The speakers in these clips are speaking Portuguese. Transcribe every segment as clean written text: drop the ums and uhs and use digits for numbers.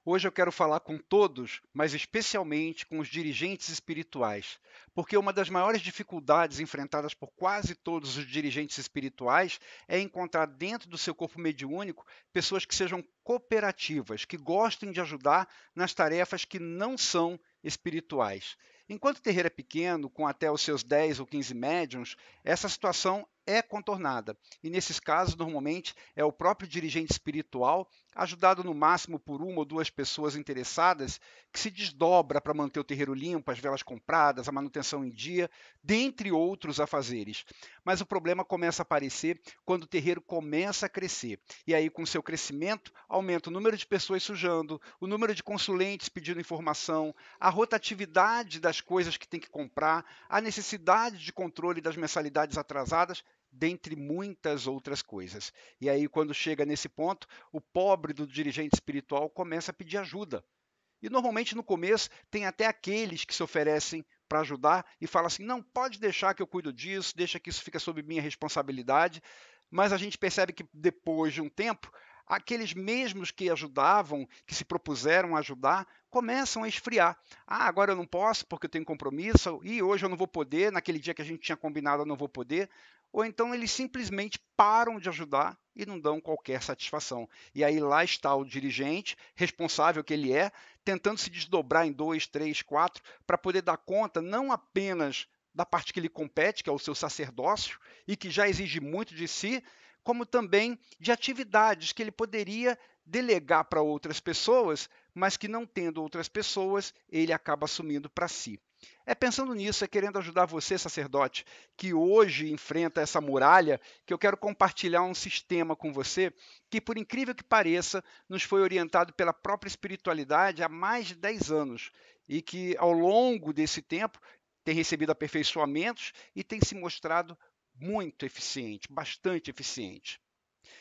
Hoje eu quero falar com todos, mas especialmente com os dirigentes espirituais, porque uma das maiores dificuldades enfrentadas por quase todos os dirigentes espirituais é encontrar dentro do seu corpo mediúnico pessoas que sejam cooperativas, que gostem de ajudar nas tarefas que não são espirituais. Enquanto o terreiro é pequeno, com até os seus 10 ou 15 médiuns, essa situação é contornada. E nesses casos, normalmente, é o próprio dirigente espiritual, ajudado no máximo por uma ou duas pessoas interessadas, que se desdobra para manter o terreiro limpo, as velas compradas, a manutenção em dia, dentre outros afazeres. Mas o problema começa a aparecer quando o terreiro começa a crescer. E aí, com seu crescimento, aumenta o número de pessoas sujando, o número de consulentes pedindo informação, a rotatividade das coisas que tem que comprar, a necessidade de controle das mensalidades atrasadas, dentre muitas outras coisas. E aí, quando chega nesse ponto, o pobre do dirigente espiritual começa a pedir ajuda. E normalmente no começo tem até aqueles que se oferecem para ajudar e falam assim: não, pode deixar que eu cuido disso, deixa que isso fica sob minha responsabilidade. Mas a gente percebe que depois de um tempo, aqueles mesmos que ajudavam, que se propuseram a ajudar, começam a esfriar. Ah, agora eu não posso porque eu tenho compromisso, e hoje eu não vou poder, naquele dia que a gente tinha combinado eu não vou poder. Ou então eles simplesmente param de ajudar e não dão qualquer satisfação. E aí lá está o dirigente, responsável que ele é, tentando se desdobrar em 2, 3, 4, para poder dar conta não apenas da parte que lhe compete, que é o seu sacerdócio, e que já exige muito de si, como também de atividades que ele poderia delegar para outras pessoas, mas que não tendo outras pessoas, ele acaba assumindo para si. É pensando nisso, é querendo ajudar você, sacerdote, que hoje enfrenta essa muralha, que eu quero compartilhar um sistema com você que, por incrível que pareça, nos foi orientado pela própria espiritualidade há mais de 10 anos e que, ao longo desse tempo, tem recebido aperfeiçoamentos e tem se mostrado muito eficiente, bastante eficiente.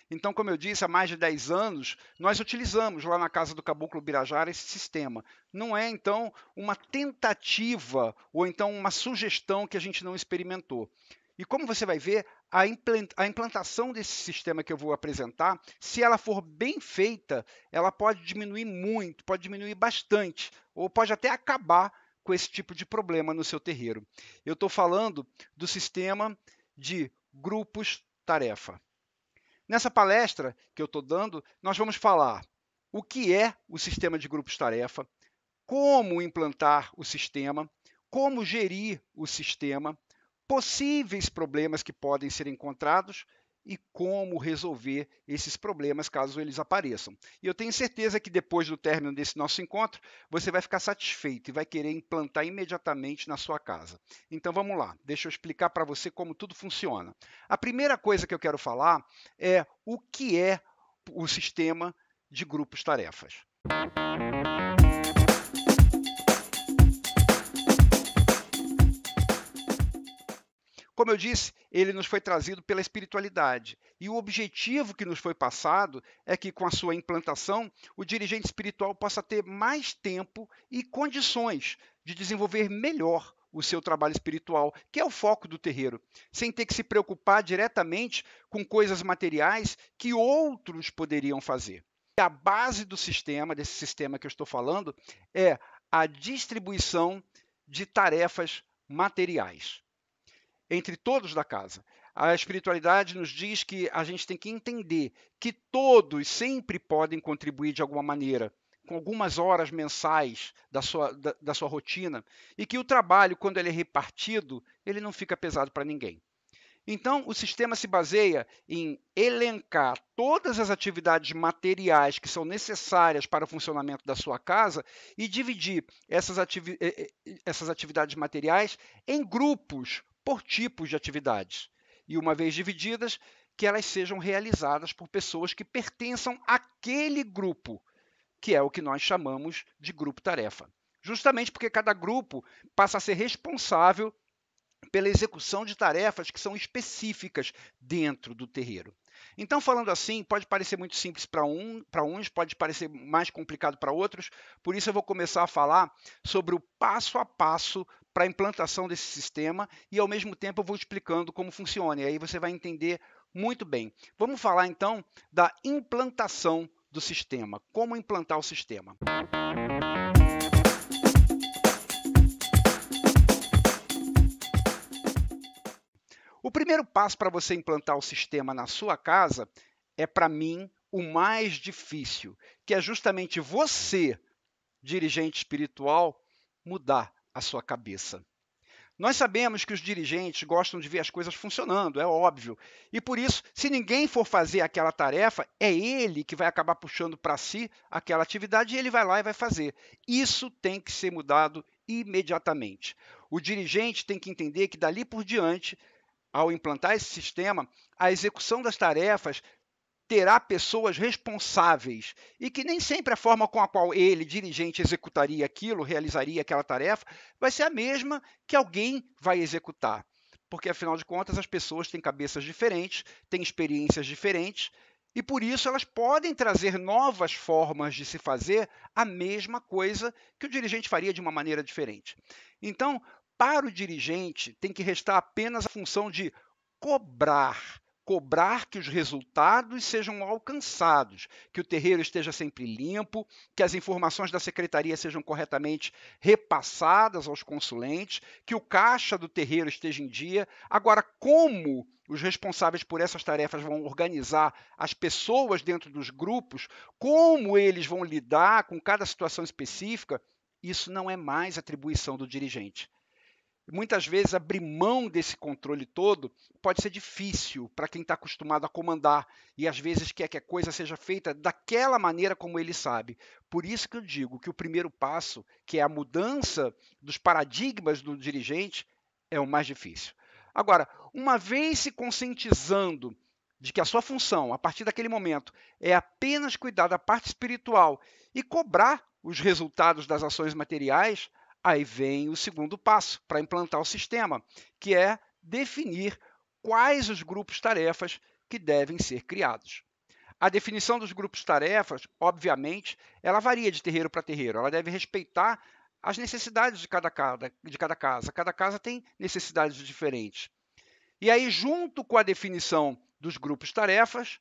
Então, como eu disse, há mais de 10 anos, nós utilizamos lá na Casa do Caboclo Birajara esse sistema. Não é, então, uma tentativa ou então uma sugestão que a gente não experimentou. E como você vai ver, a implantação desse sistema que eu vou apresentar, se ela for bem feita, ela pode diminuir muito, pode diminuir bastante, ou pode até acabar com esse tipo de problema no seu terreiro. Eu estou falando do sistema de grupos-tarefa. Nessa palestra que eu estou dando, nós vamos falar o que é o sistema de grupos-tarefa, como implantar o sistema, como gerir o sistema, possíveis problemas que podem ser encontrados e como resolver esses problemas caso eles apareçam. E eu tenho certeza que depois do término desse nosso encontro, você vai ficar satisfeito e vai querer implantar imediatamente na sua casa. Então vamos lá, deixa eu explicar para você como tudo funciona. A primeira coisa que eu quero falar é o que é o sistema de grupos-tarefas. Como eu disse, ele nos foi trazido pela espiritualidade. E o objetivo que nos foi passado é que, com a sua implantação, o dirigente espiritual possa ter mais tempo e condições de desenvolver melhor o seu trabalho espiritual, que é o foco do terreiro, sem ter que se preocupar diretamente com coisas materiais que outros poderiam fazer. E a base do sistema, desse sistema que eu estou falando, é a distribuição de tarefas materiais entre todos da casa. A espiritualidade nos diz que a gente tem que entender que todos sempre podem contribuir de alguma maneira, com algumas horas mensais da sua rotina, e que o trabalho, quando ele é repartido, ele não fica pesado para ninguém. Então, o sistema se baseia em elencar todas as atividades materiais que são necessárias para o funcionamento da sua casa e dividir essas atividades materiais em grupos por tipos de atividades. E uma vez divididas, que elas sejam realizadas por pessoas que pertençam àquele grupo, que é o que nós chamamos de grupo-tarefa. Justamente porque cada grupo passa a ser responsável pela execução de tarefas que são específicas dentro do terreiro. Então, falando assim, pode parecer muito simples para uns, pode parecer mais complicado para outros, por isso eu vou começar a falar sobre o passo a passo para a implantação desse sistema e, ao mesmo tempo, eu vou explicando como funciona, e aí você vai entender muito bem. Vamos falar, então, da implantação do sistema, como implantar o sistema. O primeiro passo para você implantar o sistema na sua casa é, para mim, o mais difícil, que é justamente você, dirigente espiritual, mudar a sua cabeça. Nós sabemos que os dirigentes gostam de ver as coisas funcionando, é óbvio. E por isso, se ninguém for fazer aquela tarefa, é ele que vai acabar puxando para si aquela atividade e ele vai lá e vai fazer. Isso tem que ser mudado imediatamente. O dirigente tem que entender que dali por diante, ao implantar esse sistema, a execução das tarefas terá pessoas responsáveis e que nem sempre a forma com a qual ele, dirigente, executaria aquilo, realizaria aquela tarefa, vai ser a mesma que alguém vai executar. Porque, afinal de contas, as pessoas têm cabeças diferentes, têm experiências diferentes, e por isso elas podem trazer novas formas de se fazer a mesma coisa que o dirigente faria de uma maneira diferente. Então, para o dirigente, tem que restar apenas a função de cobrar que os resultados sejam alcançados, que o terreiro esteja sempre limpo, que as informações da secretaria sejam corretamente repassadas aos consulentes, que o caixa do terreiro esteja em dia. Agora, como os responsáveis por essas tarefas vão organizar as pessoas dentro dos grupos, como eles vão lidar com cada situação específica, isso não é mais atribuição do dirigente. Muitas vezes, abrir mão desse controle todo pode ser difícil para quem está acostumado a comandar e, às vezes, quer que a coisa seja feita daquela maneira como ele sabe. Por isso que eu digo que o primeiro passo, que é a mudança dos paradigmas do dirigente, é o mais difícil. Agora, uma vez se conscientizando de que a sua função, a partir daquele momento, é apenas cuidar da parte espiritual e cobrar os resultados das ações materiais, aí vem o segundo passo para implantar o sistema, que é definir quais os grupos-tarefas que devem ser criados. A definição dos grupos-tarefas, obviamente, ela varia de terreiro para terreiro. Ela deve respeitar as necessidades de cada casa. Cada casa tem necessidades diferentes. E aí, junto com a definição dos grupos-tarefas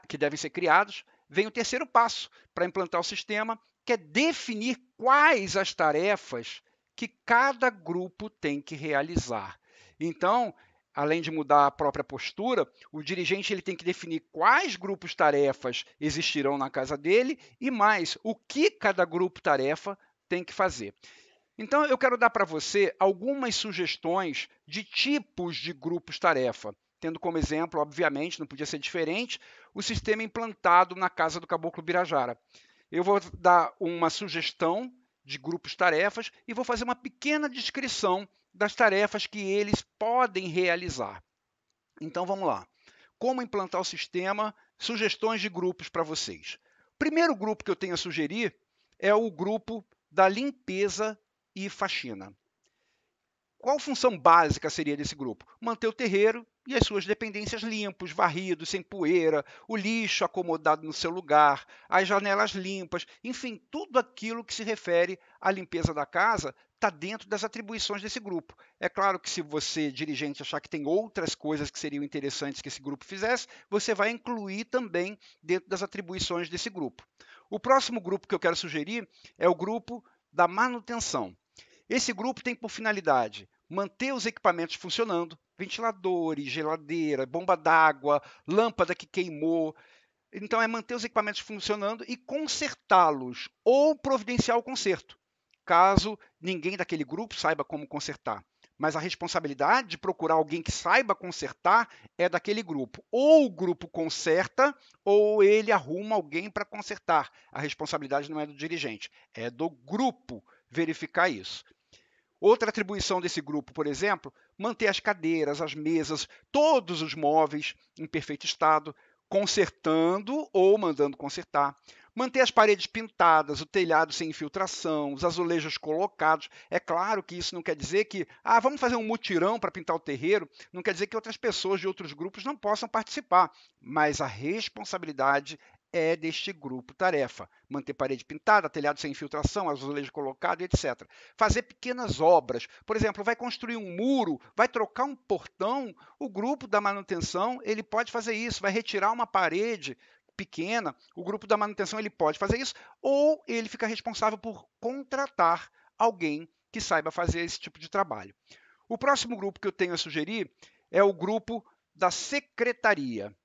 que devem ser criados, vem o terceiro passo para implantar o sistema, que é definir quais as tarefas que cada grupo tem que realizar. Então, além de mudar a própria postura, o dirigente ele tem que definir quais grupos-tarefas existirão na casa dele e mais, o que cada grupo-tarefa tem que fazer. Então, eu quero dar para você algumas sugestões de tipos de grupos-tarefa, tendo como exemplo, obviamente, não podia ser diferente, o sistema implantado na casa do Caboclo Birajara. Eu vou dar uma sugestão de grupos-tarefas e vou fazer uma pequena descrição das tarefas que eles podem realizar. Então, vamos lá. Como implantar o sistema, sugestões de grupos para vocês. O primeiro grupo que eu tenho a sugerir é o grupo da limpeza e faxina. Qual função básica seria desse grupo? Manter o terreiro e as suas dependências limpos, varridos, sem poeira, o lixo acomodado no seu lugar, as janelas limpas, enfim, tudo aquilo que se refere à limpeza da casa está dentro das atribuições desse grupo. É claro que se você, dirigente, achar que tem outras coisas que seriam interessantes que esse grupo fizesse, você vai incluir também dentro das atribuições desse grupo. O próximo grupo que eu quero sugerir é o grupo da manutenção. Esse grupo tem por finalidade manter os equipamentos funcionando, ventiladores, geladeira, bomba d'água, lâmpada que queimou. Então, é manter os equipamentos funcionando e consertá-los ou providenciar o conserto, caso ninguém daquele grupo saiba como consertar. Mas a responsabilidade de procurar alguém que saiba consertar é daquele grupo. Ou o grupo conserta, ou ele arruma alguém para consertar. A responsabilidade não é do dirigente, é do grupo verificar isso. Outra atribuição desse grupo, por exemplo, manter as cadeiras, as mesas, todos os móveis em perfeito estado, consertando ou mandando consertar. Manter as paredes pintadas, o telhado sem infiltração, os azulejos colocados. É claro que isso não quer dizer que, vamos fazer um mutirão para pintar o terreiro, não quer dizer que outras pessoas de outros grupos não possam participar, mas a responsabilidade é deste grupo-tarefa. Manter parede pintada, telhado sem infiltração, azulejo colocado, etc. Fazer pequenas obras. Por exemplo, vai construir um muro, vai trocar um portão, o grupo da manutenção ele pode fazer isso, vai retirar uma parede pequena, o grupo da manutenção ele pode fazer isso, ou ele fica responsável por contratar alguém que saiba fazer esse tipo de trabalho. O próximo grupo que eu tenho a sugerir é o grupo da secretaria.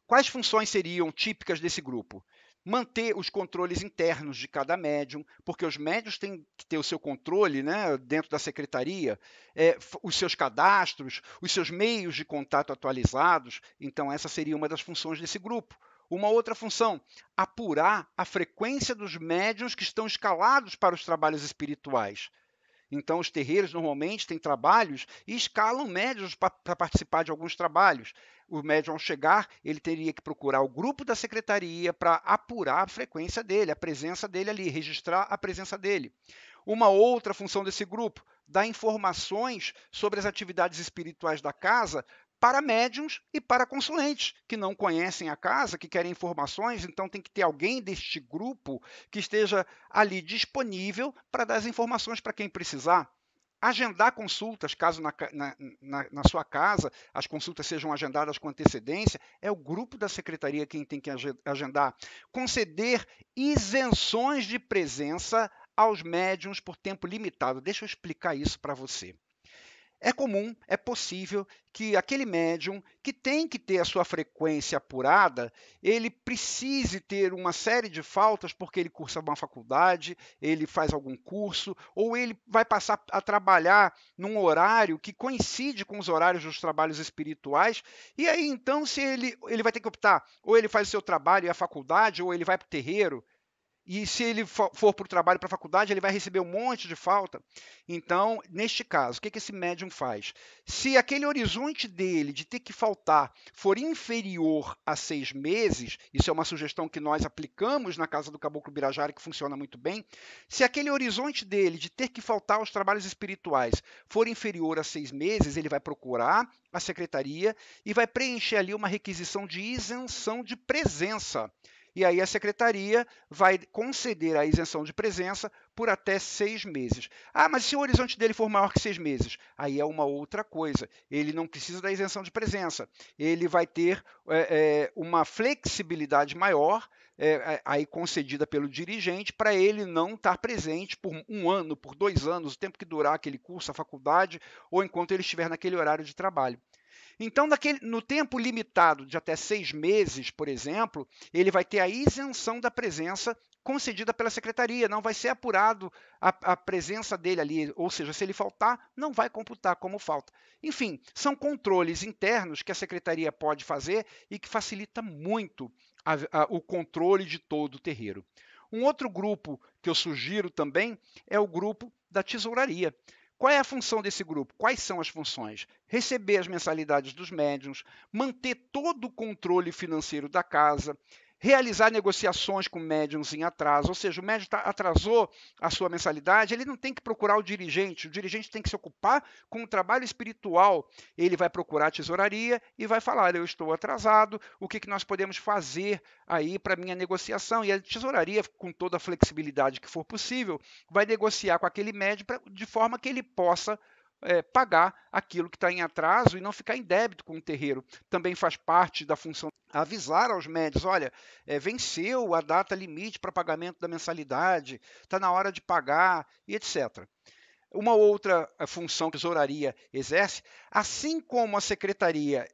Quais funções seriam típicas desse grupo? Manter os controles internos de cada médium, porque os médiuns têm que ter o seu controle, né, dentro da secretaria, os seus cadastros, os seus meios de contato atualizados. Então, essa seria uma das funções desse grupo. Uma outra função, apurar a frequência dos médiuns que estão escalados para os trabalhos espirituais. Então, os terreiros normalmente têm trabalhos e escalam médiuns para participar de alguns trabalhos. O médium, ao chegar, ele teria que procurar o grupo da secretaria para apurar a frequência dele, a presença dele ali, registrar a presença dele. Uma outra função desse grupo, dar informações sobre as atividades espirituais da casa para médiuns e para consulentes que não conhecem a casa, que querem informações, então tem que ter alguém deste grupo que esteja ali disponível para dar as informações para quem precisar. Agendar consultas, caso na sua casa as consultas sejam agendadas com antecedência, é o grupo da secretaria quem tem que agendar. Conceder isenções de presença aos médiuns por tempo limitado. Deixa eu explicar isso para você. É comum, é possível que aquele médium que tem que ter a sua frequência apurada, ele precise ter uma série de faltas porque ele cursa uma faculdade, ele faz algum curso, ou ele vai passar a trabalhar num horário que coincide com os horários dos trabalhos espirituais, e aí então se ele vai ter que optar, ou ele faz o seu trabalho e a faculdade, ou ele vai para o terreiro. E se ele for para o trabalho, para a faculdade, ele vai receber um monte de falta. Então, neste caso, o que esse médium faz? Se aquele horizonte dele de ter que faltar for inferior a 6 meses, isso é uma sugestão que nós aplicamos na Casa do Caboclo Birajara, que funciona muito bem. Se aquele horizonte dele de ter que faltar aos trabalhos espirituais for inferior a 6 meses, ele vai procurar a secretaria e vai preencher ali uma requisição de isenção de presença. E aí a secretaria vai conceder a isenção de presença por até 6 meses. Ah, mas se o horizonte dele for maior que 6 meses? Aí é uma outra coisa. Ele não precisa da isenção de presença. Ele vai ter uma flexibilidade maior, aí concedida pelo dirigente, para ele não estar presente por 1 ano, por 2 anos, o tempo que durar aquele curso, a faculdade, ou enquanto ele estiver naquele horário de trabalho. Então, no tempo limitado de até 6 meses, por exemplo, ele vai ter a isenção da presença concedida pela secretaria, não vai ser apurado a presença dele ali, ou seja, se ele faltar, não vai computar como falta. Enfim, são controles internos que a secretaria pode fazer e que facilita muito o controle de todo o terreiro. Um outro grupo que eu sugiro também é o grupo da tesouraria. Qual é a função desse grupo? Quais são as funções? Receber as mensalidades dos médiuns, manter todo o controle financeiro da casa, realizar negociações com médiuns em atraso, ou seja, o médium atrasou a sua mensalidade, ele não tem que procurar o dirigente tem que se ocupar com o trabalho espiritual. Ele vai procurar a tesouraria e vai falar, eu estou atrasado, o que nós podemos fazer aí para minha negociação? E a tesouraria, com toda a flexibilidade que for possível, vai negociar com aquele médium de forma que ele possa pagar aquilo que está em atraso e não ficar em débito com o terreiro. Também faz parte da função avisar aos médios, olha, venceu a data limite para pagamento da mensalidade, está na hora de pagar, e etc. Uma outra função que a tesouraria exerce, assim como a secretaria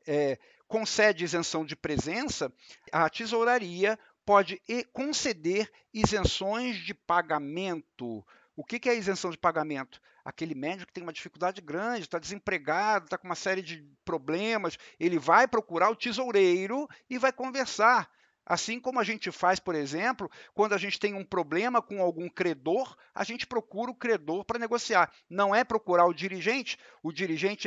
concede isenção de presença, a tesouraria pode conceder isenções de pagamento. O que é a isenção de pagamento? Aquele médico que tem uma dificuldade grande, está desempregado, está com uma série de problemas, ele vai procurar o tesoureiro e vai conversar. Assim como a gente faz, por exemplo, quando a gente tem um problema com algum credor, a gente procura o credor para negociar. Não é procurar o dirigente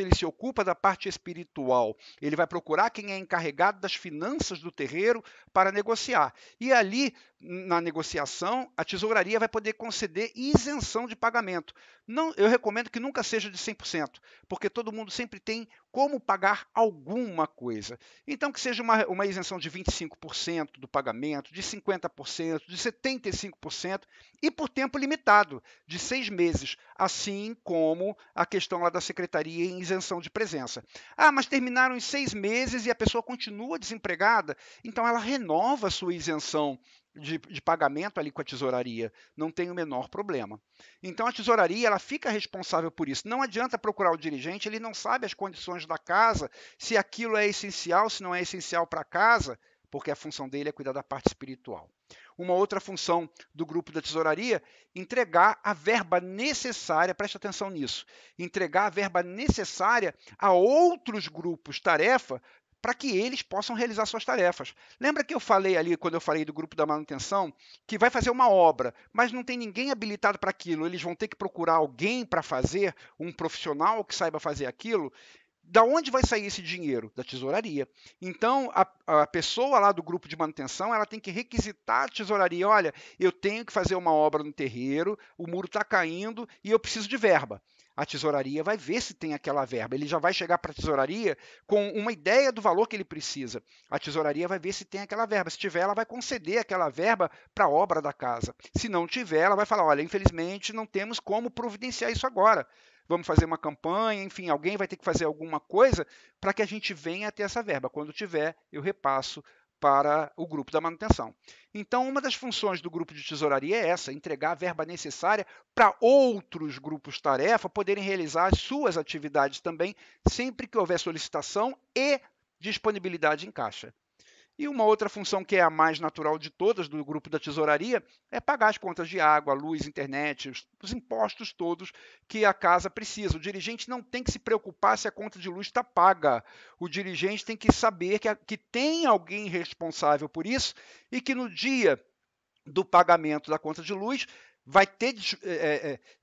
ele se ocupa da parte espiritual. Ele vai procurar quem é encarregado das finanças do terreiro para negociar. E ali, na negociação, a tesouraria vai poder conceder isenção de pagamento. Não, eu recomendo que nunca seja de 100%, porque todo mundo sempre tem como pagar alguma coisa. Então, que seja uma isenção de 25% do pagamento, de 50%, de 75% e por tempo limitado, de 6 meses, assim como a questão lá da secretaria em isenção de presença. Ah, mas terminaram os 6 meses e a pessoa continua desempregada, então ela renova a sua isenção de pagamento ali com a tesouraria, não tem o menor problema. Então a tesouraria ela fica responsável por isso. Não adianta procurar o dirigente, ele não sabe as condições da casa, se aquilo é essencial, se não é essencial para a casa, porque a função dele é cuidar da parte espiritual. Uma outra função do grupo da tesouraria, entregar a verba necessária, preste atenção nisso, entregar a verba necessária a outros grupos tarefa para que eles possam realizar suas tarefas. Lembra que eu falei ali, quando eu falei do grupo da manutenção, que vai fazer uma obra, mas não tem ninguém habilitado para aquilo, eles vão ter que procurar alguém para fazer, um profissional que saiba fazer aquilo? Da onde vai sair esse dinheiro? Da tesouraria. Então, a pessoa lá do grupo de manutenção, ela tem que requisitar a tesouraria. Olha, eu tenho que fazer uma obra no terreiro, o muro está caindo e eu preciso de verba. A tesouraria vai ver se tem aquela verba. Ele já vai chegar para a tesouraria com uma ideia do valor que ele precisa. A tesouraria vai ver se tem aquela verba. Se tiver, ela vai conceder aquela verba para a obra da casa. Se não tiver, ela vai falar, olha, infelizmente não temos como providenciar isso agora. Vamos fazer uma campanha, enfim, alguém vai ter que fazer alguma coisa para que a gente venha a ter essa verba. Quando tiver, eu repasso para o grupo da manutenção. Então, uma das funções do grupo de tesouraria é essa, entregar a verba necessária para outros grupos tarefa poderem realizar as suas atividades também, sempre que houver solicitação e disponibilidade em caixa. E uma outra função que é a mais natural de todas do grupo da tesouraria é pagar as contas de água, luz, internet, os impostos todos que a casa precisa. O dirigente não tem que se preocupar se a conta de luz está paga. O dirigente tem que saber que tem alguém responsável por isso e que no dia do pagamento da conta de luz vai ter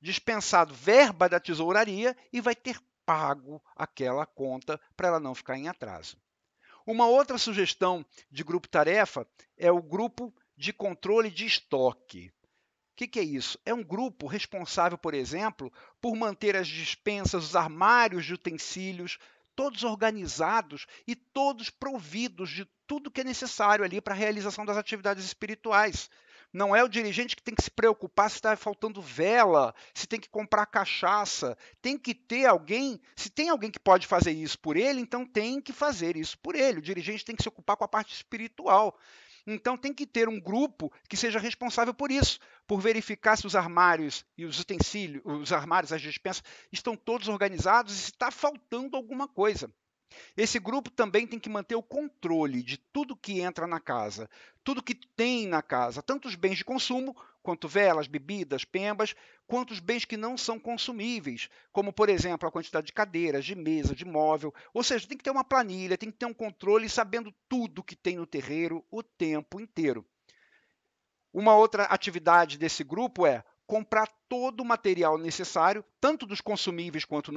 dispensado verba da tesouraria e vai ter pago aquela conta para ela não ficar em atraso. Uma outra sugestão de grupo-tarefa é o grupo de controle de estoque. O que é isso? É um grupo responsável, por exemplo, por manter as despensas, os armários de utensílios, todos organizados e todos providos de tudo que é necessário ali para a realização das atividades espirituais. Não é o dirigente que tem que se preocupar se está faltando vela, se tem que comprar cachaça. Tem que ter alguém, se tem alguém que pode fazer isso por ele, então tem que fazer isso por ele. O dirigente tem que se ocupar com a parte espiritual. Então tem que ter um grupo que seja responsável por isso, por verificar se os armários e os utensílios, os armários, as dispensas, estão todos organizados e se está faltando alguma coisa. Esse grupo também tem que manter o controle de tudo que entra na casa, tudo que tem na casa, tanto os bens de consumo, quanto velas, bebidas, pembas, quanto os bens que não são consumíveis, como, por exemplo, a quantidade de cadeiras, de mesa, de móvel. Ou seja, tem que ter uma planilha, tem que ter um controle sabendo tudo que tem no terreiro o tempo inteiro. Uma outra atividade desse grupo é comprar todo o material necessário, tanto dos consumíveis quanto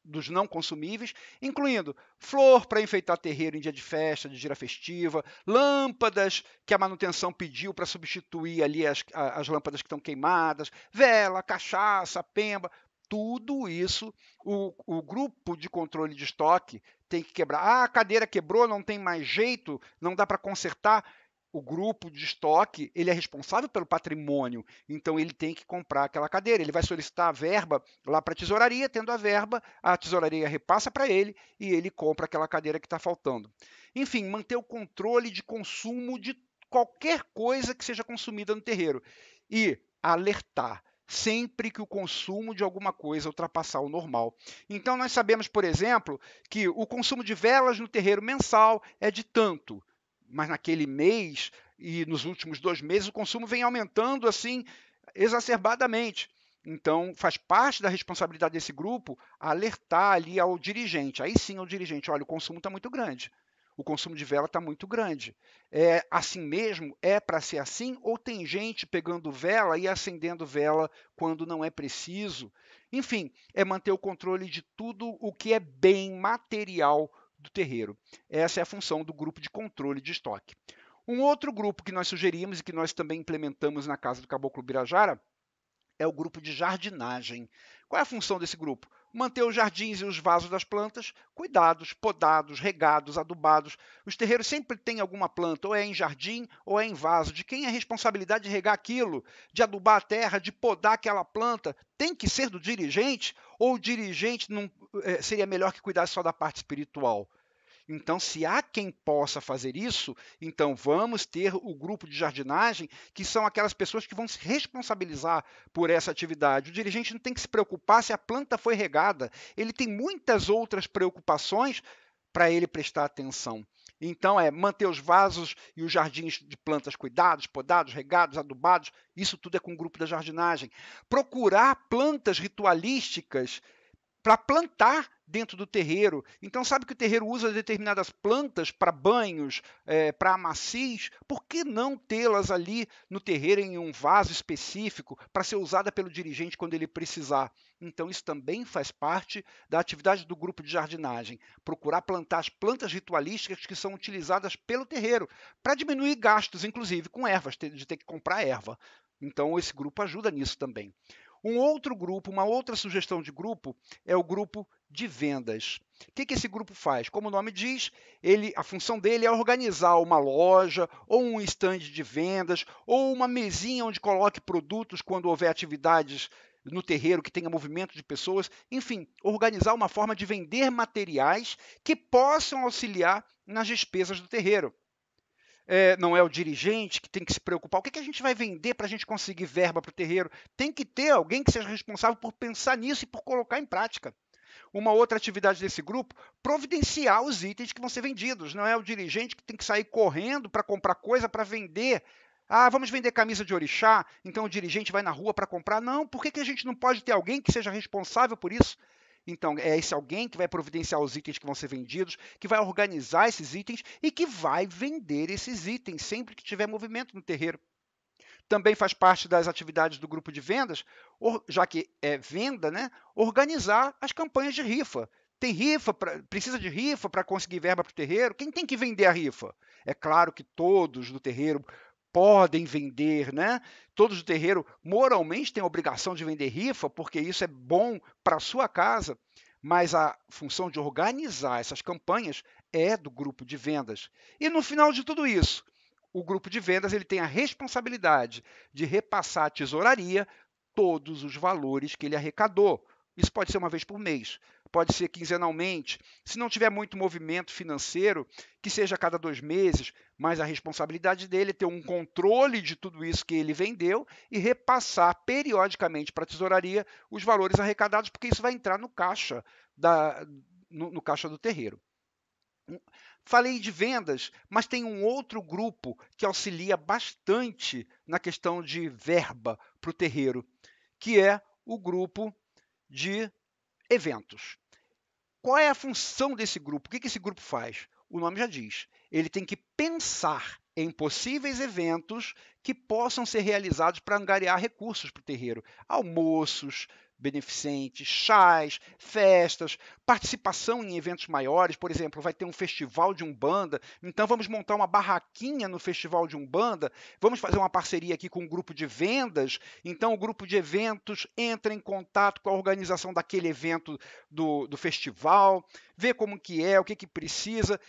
dos não consumíveis, incluindo flor para enfeitar terreiro em dia de festa, de gira festiva, lâmpadas que a manutenção pediu para substituir ali as lâmpadas que estão queimadas, vela, cachaça, pemba, tudo isso o grupo de controle de estoque tem que quebrar. Ah, a cadeira quebrou, não tem mais jeito, não dá para consertar. O grupo de estoque ele é responsável pelo patrimônio, então ele tem que comprar aquela cadeira. Ele vai solicitar a verba lá para a tesouraria, tendo a verba, a tesouraria repassa para ele e ele compra aquela cadeira que está faltando. Enfim, manter o controle de consumo de qualquer coisa que seja consumida no terreiro e alertar sempre que o consumo de alguma coisa ultrapassar o normal. Então nós sabemos, por exemplo, que o consumo de velas no terreiro mensal é de tanto, mas naquele mês e nos últimos 2 meses o consumo vem aumentando assim exacerbadamente. Então, faz parte da responsabilidade desse grupo alertar ali ao dirigente. Aí sim, ao dirigente, olha, o consumo está muito grande. O consumo de vela está muito grande. É assim mesmo? É para ser assim? Ou tem gente pegando vela e acendendo vela quando não é preciso? Enfim, é manter o controle de tudo o que é bem material do terreiro. Essa é a função do grupo de controle de estoque. Um outro grupo que nós sugerimos e que nós também implementamos na casa do Caboclo Birajara é o grupo de jardinagem. Qual é a função desse grupo? manter os jardins e os vasos das plantas cuidados, podados, regados, adubados. Os terreiros sempre têm alguma planta, ou é em jardim ou é em vaso. De quem é a responsabilidade de regar aquilo, de adubar a terra, de podar aquela planta? Tem que ser do dirigente? Ou o dirigente não, seria melhor que cuidasse só da parte espiritual? Então, se há quem possa fazer isso, então vamos ter o grupo de jardinagem, que são aquelas pessoas que vão se responsabilizar por essa atividade. O dirigente não tem que se preocupar se a planta foi regada, ele tem muitas outras preocupações para ele prestar atenção. Então, é manter os vasos e os jardins de plantas cuidados, podados, regados, adubados, isso tudo é com o grupo da jardinagem. Procurar plantas ritualísticas para plantar dentro do terreiro. Então, sabe que o terreiro usa determinadas plantas para banhos, para amacios? Por que não tê-las ali no terreiro em um vaso específico para ser usada pelo dirigente quando ele precisar? Então, isso também faz parte da atividade do grupo de jardinagem. Procurar plantar as plantas ritualísticas que são utilizadas pelo terreiro, para diminuir gastos, inclusive com ervas, de ter que comprar erva. Então, esse grupo ajuda nisso também. Um outro grupo, uma outra sugestão de grupo é o grupo de vendas. O que esse grupo faz? Como o nome diz, a função dele é organizar uma loja, ou um estande de vendas, ou uma mesinha onde coloque produtos quando houver atividades no terreiro que tenha movimento de pessoas. Enfim, organizar uma forma de vender materiais que possam auxiliar nas despesas do terreiro. Não é o dirigente que tem que se preocupar. O que a gente vai vender para a gente conseguir verba para o terreiro? Tem que ter alguém que seja responsável por pensar nisso e por colocar em prática. Uma outra atividade desse grupo, providenciar os itens que vão ser vendidos. Não é o dirigente que tem que sair correndo para comprar coisa para vender. Ah, vamos vender camisa de orixá, então o dirigente vai na rua para comprar. Não, por que a gente não pode ter alguém que seja responsável por isso? Então, é esse alguém que vai providenciar os itens que vão ser vendidos, que vai organizar esses itens e que vai vender esses itens sempre que tiver movimento no terreiro. Também faz parte das atividades do grupo de vendas, já que é venda, né, organizar as campanhas de rifa. Tem rifa, precisa de rifa para conseguir verba para o terreiro? Quem tem que vender a rifa? É claro que todos do terreiro podem vender, né? Todos do terreiro moralmente têm a obrigação de vender rifa, porque isso é bom para a sua casa, mas a função de organizar essas campanhas é do grupo de vendas. E no final de tudo isso, o grupo de vendas ele tem a responsabilidade de repassar à tesouraria todos os valores que ele arrecadou. Isso pode ser uma vez por mês, pode ser quinzenalmente. Se não tiver muito movimento financeiro, que seja a cada 2 meses, mas a responsabilidade dele é ter um controle de tudo isso que ele vendeu e repassar periodicamente para a tesouraria os valores arrecadados, porque isso vai entrar no caixa, no caixa do terreiro. Falei de vendas, mas tem um outro grupo que auxilia bastante na questão de verba para o terreiro, que é o grupo de eventos. Qual é a função desse grupo? O que esse grupo faz? O nome já diz. Ele tem que pensar em possíveis eventos que possam ser realizados para angariar recursos para o terreiro. Almoços beneficentes, chás, festas, participação em eventos maiores. Por exemplo, vai ter um festival de Umbanda, então vamos montar uma barraquinha no festival de Umbanda, vamos fazer uma parceria aqui com um grupo de vendas, então o grupo de eventos entra em contato com a organização daquele evento do festival, vê como que é, o que precisa,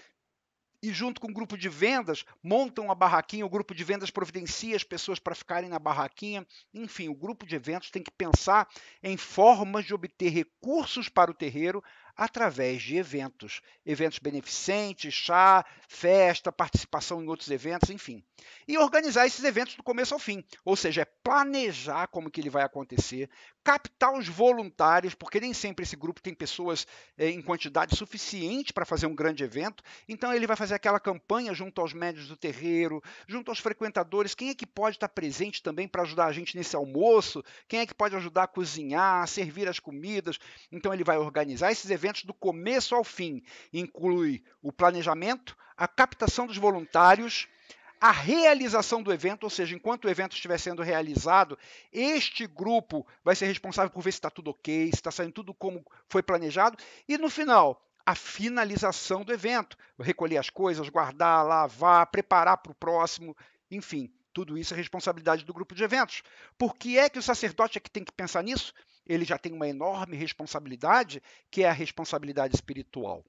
e junto com o grupo de vendas, montam uma barraquinha, o grupo de vendas providencia as pessoas para ficarem na barraquinha. Enfim, o grupo de eventos tem que pensar em formas de obter recursos para o terreiro através de eventos. Eventos beneficentes, chá, festa, participação em outros eventos, enfim. E organizar esses eventos do começo ao fim, ou seja, é planejar como que ele vai acontecer, captar os voluntários, porque nem sempre esse grupo tem pessoas em quantidade suficiente para fazer um grande evento, então ele vai fazer aquela campanha junto aos médios do terreiro, junto aos frequentadores, quem é que pode estar presente também para ajudar a gente nesse almoço, quem é que pode ajudar a cozinhar, a servir as comidas, então ele vai organizar esses eventos do começo ao fim, inclui o planejamento, a captação dos voluntários, a realização do evento, ou seja, enquanto o evento estiver sendo realizado, este grupo vai ser responsável por ver se está tudo ok, se está saindo tudo como foi planejado, e no final, a finalização do evento, recolher as coisas, guardar, lavar, preparar para o próximo, enfim, Tudo isso é responsabilidade do grupo de eventos. Por que é que o sacerdote é que tem que pensar nisso? Ele já tem uma enorme responsabilidade, que é a responsabilidade espiritual.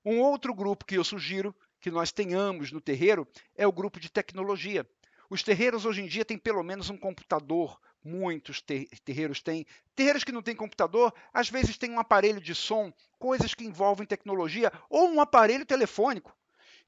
Um outro grupo que eu sugiro que nós tenhamos no terreiro é o grupo de tecnologia. Os terreiros hoje em dia têm pelo menos um computador, muitos terreiros têm. Terreiros que não têm computador, às vezes têm um aparelho de som, coisas que envolvem tecnologia, ou um aparelho telefônico.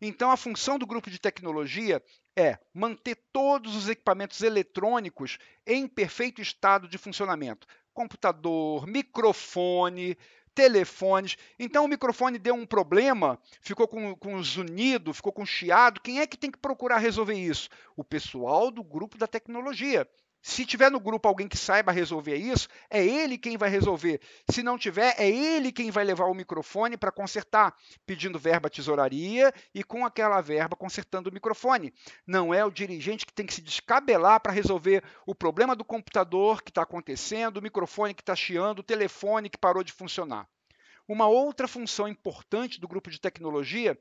Então, a função do grupo de tecnologia é manter todos os equipamentos eletrônicos em perfeito estado de funcionamento. Computador, microfone, telefones. Então, o microfone deu um problema, ficou com zunido, ficou com chiado. Quem é que tem que procurar resolver isso? O pessoal do grupo da tecnologia. Se tiver no grupo alguém que saiba resolver isso, é ele quem vai resolver. Se não tiver, é ele quem vai levar o microfone para consertar, pedindo verba à tesouraria e com aquela verba consertando o microfone. Não é o dirigente que tem que se descabelar para resolver o problema do computador que está acontecendo, o microfone que está chiando, o telefone que parou de funcionar. Uma outra função importante do grupo de tecnologia,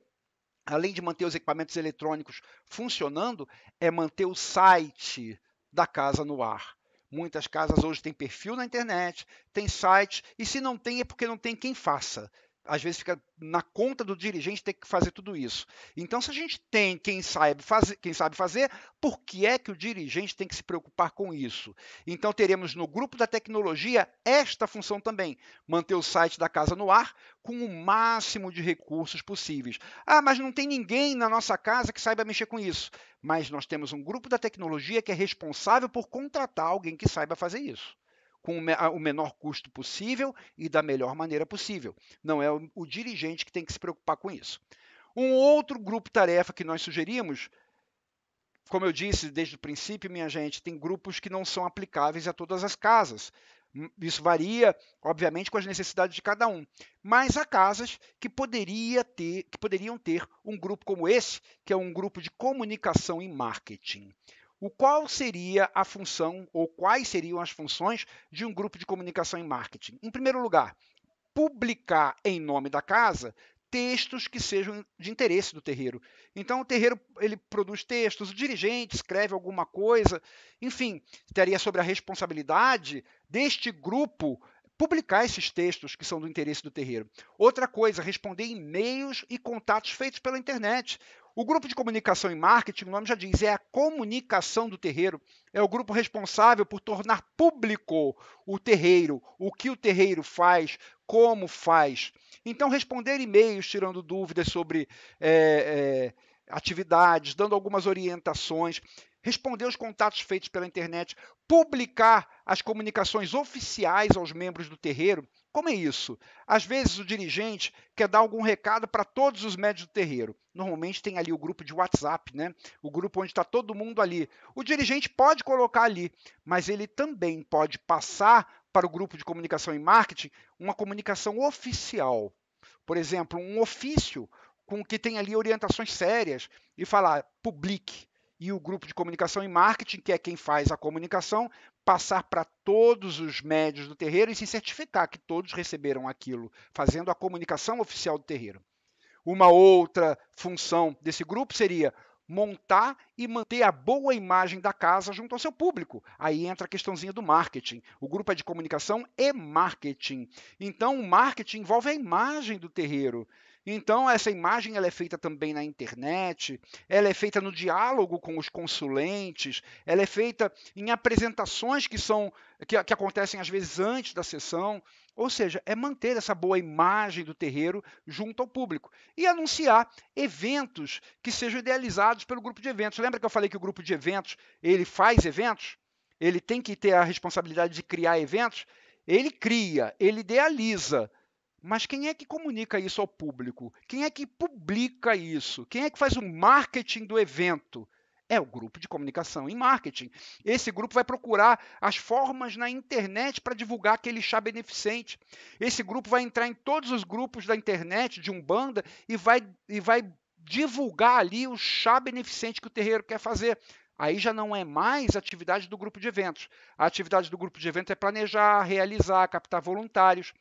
além de manter os equipamentos eletrônicos funcionando, é manter o site da casa no ar. Muitas casas hoje têm perfil na internet, tem site, e se não tem é porque não tem quem faça. Às vezes fica na conta do dirigente ter que fazer tudo isso. Então, se a gente tem quem sabe fazer, por que é que o dirigente tem que se preocupar com isso? Então, teremos no grupo da tecnologia esta função também, manter o site da casa no ar com o máximo de recursos possíveis. Ah, mas não tem ninguém na nossa casa que saiba mexer com isso. Mas nós temos um grupo da tecnologia que é responsável por contratar alguém que saiba fazer isso, com o menor custo possível e da melhor maneira possível. Não é o dirigente que tem que se preocupar com isso. Um outro grupo-tarefa que nós sugerimos, como eu disse desde o princípio, minha gente, tem grupos que não são aplicáveis a todas as casas. Isso varia, obviamente, com as necessidades de cada um. Mas há casas que poderiam ter um grupo como esse, que é um grupo de comunicação e marketing. Qual seria a função, ou quais seriam as funções de um grupo de comunicação e marketing? Em primeiro lugar, publicar em nome da casa textos que sejam de interesse do terreiro. Então, o terreiro ele produz textos, o dirigente escreve alguma coisa, enfim, estaria sobre a responsabilidade deste grupo publicar esses textos que são do interesse do terreiro. Outra coisa, responder e-mails e contatos feitos pela internet. O grupo de comunicação e marketing, o nome já diz, é a comunicação do terreiro. É o grupo responsável por tornar público o terreiro, o que o terreiro faz, como faz. Então, responder e-mails, tirando dúvidas sobre atividades, dando algumas orientações, responder os contatos feitos pela internet, publicar as comunicações oficiais aos membros do terreiro. Como é isso? Às vezes o dirigente quer dar algum recado para todos os médios do terreiro. Normalmente tem ali o grupo de WhatsApp, né? O grupo onde está todo mundo ali. O dirigente pode colocar ali, mas ele também pode passar para o grupo de comunicação e marketing uma comunicação oficial. Por exemplo, um ofício com que tem ali orientações sérias e falar, publique. E o grupo de comunicação e marketing, que é quem faz a comunicação, passar para todos os médios do terreiro e se certificar que todos receberam aquilo, fazendo a comunicação oficial do terreiro. Uma outra função desse grupo seria montar e manter a boa imagem da casa junto ao seu público. Aí entra a questãozinha do marketing. O grupo é de comunicação e marketing. Então, o marketing envolve a imagem do terreiro. Então, essa imagem ela é feita também na internet, ela é feita no diálogo com os consulentes, ela é feita em apresentações que acontecem às vezes antes da sessão. Ou seja, é manter essa boa imagem do terreiro junto ao público e anunciar eventos que sejam idealizados pelo grupo de eventos. Lembra que eu falei que o grupo de eventos ele faz eventos? Ele tem que ter a responsabilidade de criar eventos? Ele cria, ele idealiza. Mas quem é que comunica isso ao público? Quem é que publica isso? Quem é que faz o marketing do evento? É o grupo de comunicação e marketing. Esse grupo vai procurar as formas na internet para divulgar aquele chá beneficente. Esse grupo vai entrar em todos os grupos da internet de Umbanda e vai divulgar ali o chá beneficente que o terreiro quer fazer. Aí já não é mais atividade do grupo de eventos. A atividade do grupo de eventos é planejar, realizar, captar voluntários,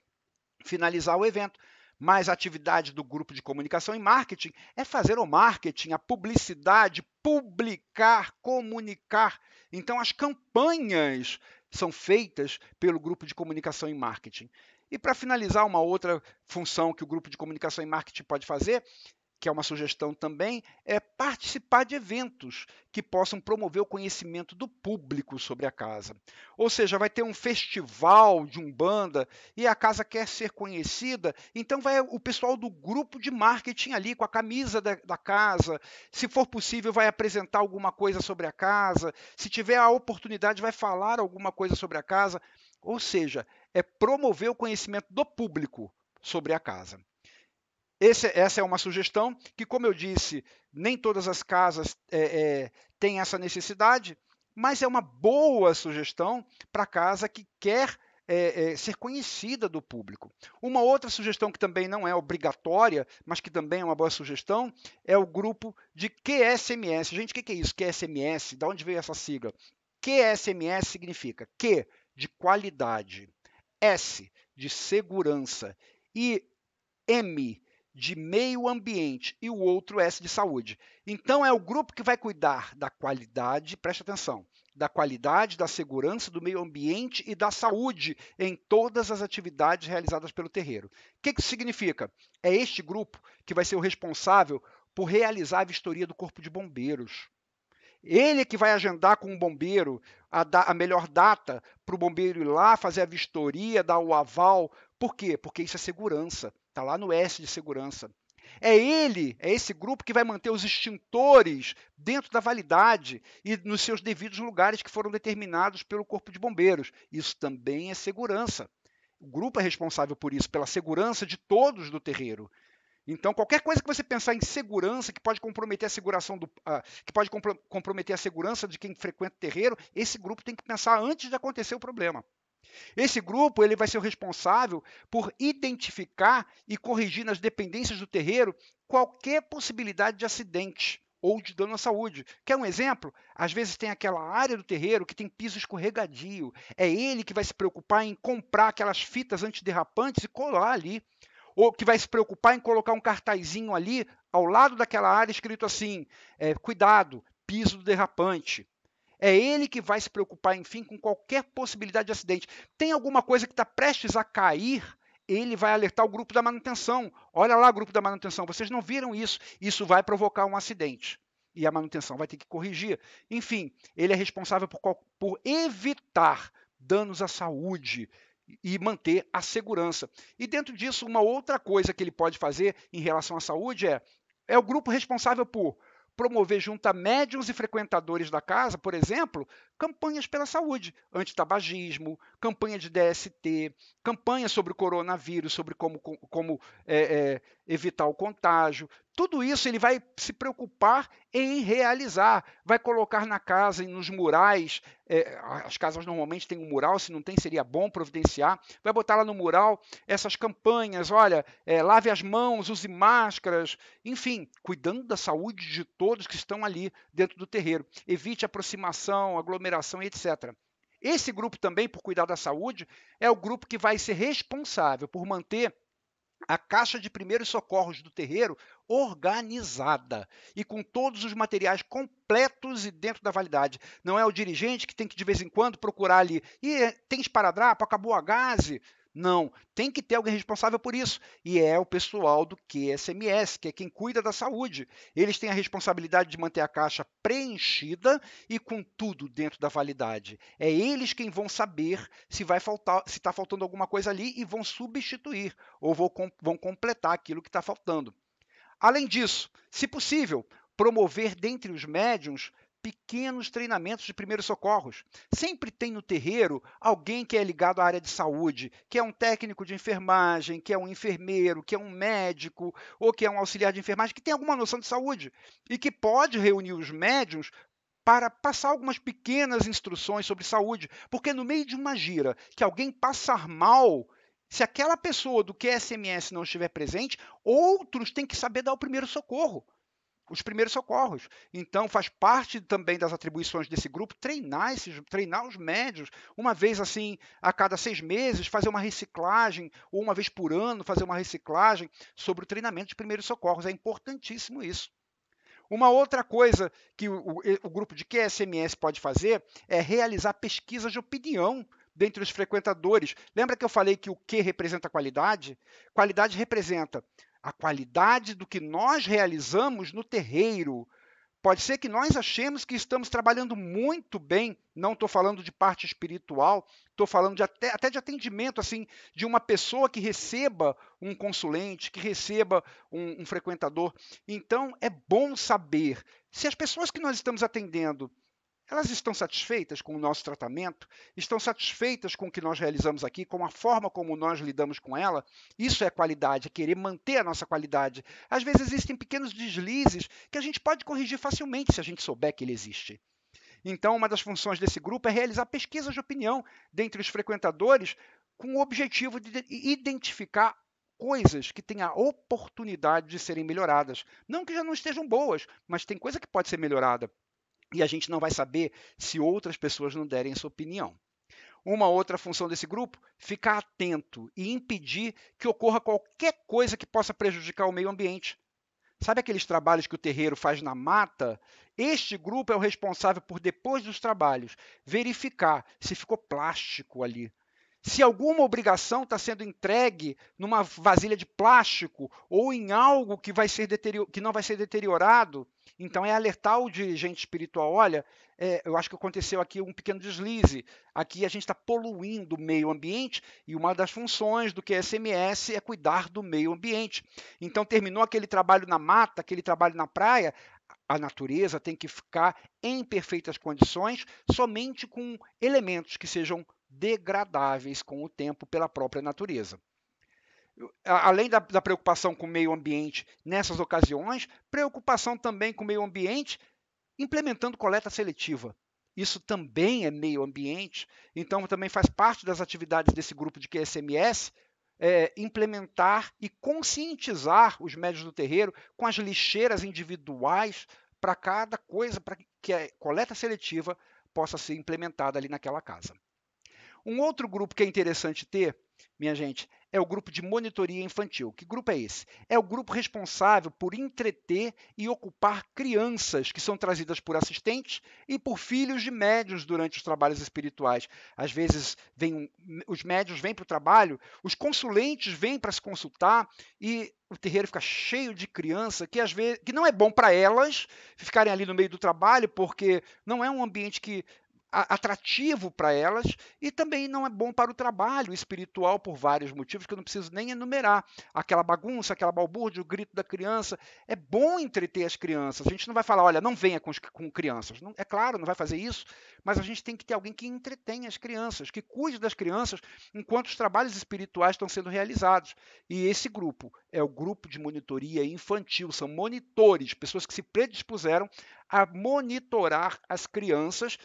finalizar o evento. Mas a atividade do grupo de comunicação e marketing é fazer o marketing, a publicidade, publicar, comunicar. Então, as campanhas são feitas pelo grupo de comunicação e marketing. E para finalizar, uma outra função que o grupo de comunicação e marketing pode fazer, que é uma sugestão também, é participar de eventos que possam promover o conhecimento do público sobre a casa. Ou seja, vai ter um festival de Umbanda e a casa quer ser conhecida, então vai o pessoal do grupo de marketing ali com a camisa da casa, se for possível vai apresentar alguma coisa sobre a casa, se tiver a oportunidade vai falar alguma coisa sobre a casa, ou seja, é promover o conhecimento do público sobre a casa. Essa é uma sugestão que, como eu disse, nem todas as casas têm essa necessidade, mas é uma boa sugestão para a casa que quer ser conhecida do público. Uma outra sugestão que também não é obrigatória, mas que também é uma boa sugestão, é o grupo de QSMS. Gente, o que é isso? QSMS? De onde veio essa sigla? QSMS significa Q de qualidade, S de segurança e M de meio ambiente e o outro S de saúde. Então, é o grupo que vai cuidar da qualidade, preste atenção, da qualidade, da segurança, do meio ambiente e da saúde em todas as atividades realizadas pelo terreiro. O que isso significa? É este grupo que vai ser o responsável por realizar a vistoria do Corpo de Bombeiros. Ele é que vai agendar com o bombeiro a melhor data para o bombeiro ir lá fazer a vistoria, dar o aval. Por quê? Porque isso é segurança. Está lá no S de segurança. É esse grupo que vai manter os extintores dentro da validade e nos seus devidos lugares que foram determinados pelo Corpo de Bombeiros. Isso também é segurança. O grupo é responsável por isso, pela segurança de todos do terreiro. Então, qualquer coisa que você pensar em segurança, que pode comprometer comprometer a segurança de quem frequenta o terreiro, esse grupo tem que pensar antes de acontecer o problema. Esse grupo ele vai ser o responsável por identificar e corrigir nas dependências do terreiro qualquer possibilidade de acidente ou de dano à saúde. Quer um exemplo? Às vezes tem aquela área do terreiro que tem piso escorregadio. É ele que vai se preocupar em comprar aquelas fitas antiderrapantes e colar ali. Ou que vai se preocupar em colocar um cartazinho ali ao lado daquela área escrito assim, cuidado, piso derrapante. É ele que vai se preocupar, enfim, com qualquer possibilidade de acidente. Tem alguma coisa que está prestes a cair, ele vai alertar o grupo da manutenção. Olha lá, grupo da manutenção, vocês não viram isso? Isso vai provocar um acidente. E a manutenção vai ter que corrigir. Enfim, ele é responsável por evitar danos à saúde e manter a segurança. E dentro disso, uma outra coisa que ele pode fazer em relação à saúde é o grupo responsável por promover junto a médiuns e frequentadores da casa, por exemplo, campanhas pela saúde, antitabagismo, campanha de DST, campanha sobre o coronavírus, sobre como evitar o contágio. Tudo isso ele vai se preocupar em realizar, vai colocar na casa e nos murais, as casas normalmente têm um mural, se não tem seria bom providenciar, vai botar lá no mural essas campanhas, olha, lave as mãos, use máscaras, enfim, cuidando da saúde de todos que estão ali dentro do terreiro. Evite aproximação, aglomeração, etc. Esse grupo também, por cuidar da saúde, é o grupo que vai ser responsável por manter a caixa de primeiros socorros do terreiro organizada e com todos os materiais completos e dentro da validade. Não é o dirigente que tem que, de vez em quando, procurar ali. E tem esparadrapo, acabou a gase. Não, tem que ter alguém responsável por isso. E é o pessoal do QSMS, que é quem cuida da saúde. Eles têm a responsabilidade de manter a caixa preenchida e com tudo dentro da validade. É eles quem vão saber se vai faltar, se está faltando alguma coisa ali e vão substituir ou vão completar aquilo que está faltando. Além disso, se possível, promover dentre os médiuns pequenos treinamentos de primeiros socorros. Sempre tem no terreiro alguém que é ligado à área de saúde, que é um técnico de enfermagem, que é um enfermeiro, que é um médico ou que é um auxiliar de enfermagem, que tem alguma noção de saúde e que pode reunir os médiuns para passar algumas pequenas instruções sobre saúde, porque no meio de uma gira que alguém passar mal, se aquela pessoa do QSMS não estiver presente, outros têm que saber dar o primeiro socorro. os primeiros socorros. Então, faz parte também das atribuições desse grupo treinar os médios, uma vez assim, a cada 6 meses, fazer uma reciclagem, ou uma vez por ano, fazer uma reciclagem sobre o treinamento de primeiros socorros. É importantíssimo isso. Uma outra coisa que o grupo de QSMS pode fazer é realizar pesquisas de opinião dentre os frequentadores. Lembra que eu falei que o Q representa qualidade? Qualidade representa a qualidade do que nós realizamos no terreiro. Pode ser que nós achemos que estamos trabalhando muito bem, não estou falando de parte espiritual, estou falando até de atendimento, assim, de uma pessoa que receba um consulente, que receba um frequentador. Então, é bom saber se as pessoas que nós estamos atendendo, elas estão satisfeitas com o nosso tratamento? Estão satisfeitas com o que nós realizamos aqui, com a forma como nós lidamos com ela? Isso é qualidade, é querer manter a nossa qualidade. Às vezes existem pequenos deslizes que a gente pode corrigir facilmente se a gente souber que ele existe. Então, uma das funções desse grupo é realizar pesquisas de opinião dentre os frequentadores com o objetivo de identificar coisas que têm a oportunidade de serem melhoradas. Não que já não estejam boas, mas tem coisa que pode ser melhorada. E a gente não vai saber se outras pessoas não derem sua opinião. Uma outra função desse grupo, ficar atento e impedir que ocorra qualquer coisa que possa prejudicar o meio ambiente. Sabe aqueles trabalhos que o terreiro faz na mata? Este grupo é o responsável por, depois dos trabalhos, verificar se ficou plástico ali. Se alguma obrigação está sendo entregue numa vasilha de plástico ou em algo que não vai ser deteriorado, então é alertar o dirigente espiritual, olha, eu acho que aconteceu aqui um pequeno deslize, aqui a gente está poluindo o meio ambiente e uma das funções do QSMS é cuidar do meio ambiente. Então terminou aquele trabalho na mata, aquele trabalho na praia, a natureza tem que ficar em perfeitas condições, somente com elementos que sejam degradáveis com o tempo pela própria natureza. Além da preocupação com o meio ambiente nessas ocasiões, preocupação também com o meio ambiente implementando coleta seletiva. Isso também é meio ambiente, então também faz parte das atividades desse grupo de QSMS, implementar e conscientizar os médios do terreiro com as lixeiras individuais para cada coisa, para que a coleta seletiva possa ser implementada ali naquela casa. Um outro grupo que é interessante ter, minha gente, é o grupo de monitoria infantil. Que grupo é esse? É o grupo responsável por entreter e ocupar crianças que são trazidas por assistentes e por filhos de médiuns durante os trabalhos espirituais. Às vezes, os médiuns vêm para o trabalho, os consulentes vêm para se consultar e o terreiro fica cheio de criança que às vezes que não é bom para elas ficarem ali no meio do trabalho, porque não é um ambiente que atrativo para elas e também não é bom para o trabalho espiritual por vários motivos que eu não preciso nem enumerar. Aquela bagunça, aquela balbúrdia, o grito da criança. É bom entreter as crianças. A gente não vai falar, olha, não venha com crianças. Não, é claro, não vai fazer isso, mas a gente tem que ter alguém que entretenha as crianças, que cuide das crianças enquanto os trabalhos espirituais estão sendo realizados. E esse grupo é o grupo de monitoria infantil. São monitores, pessoas que se predispuseram a monitorar as crianças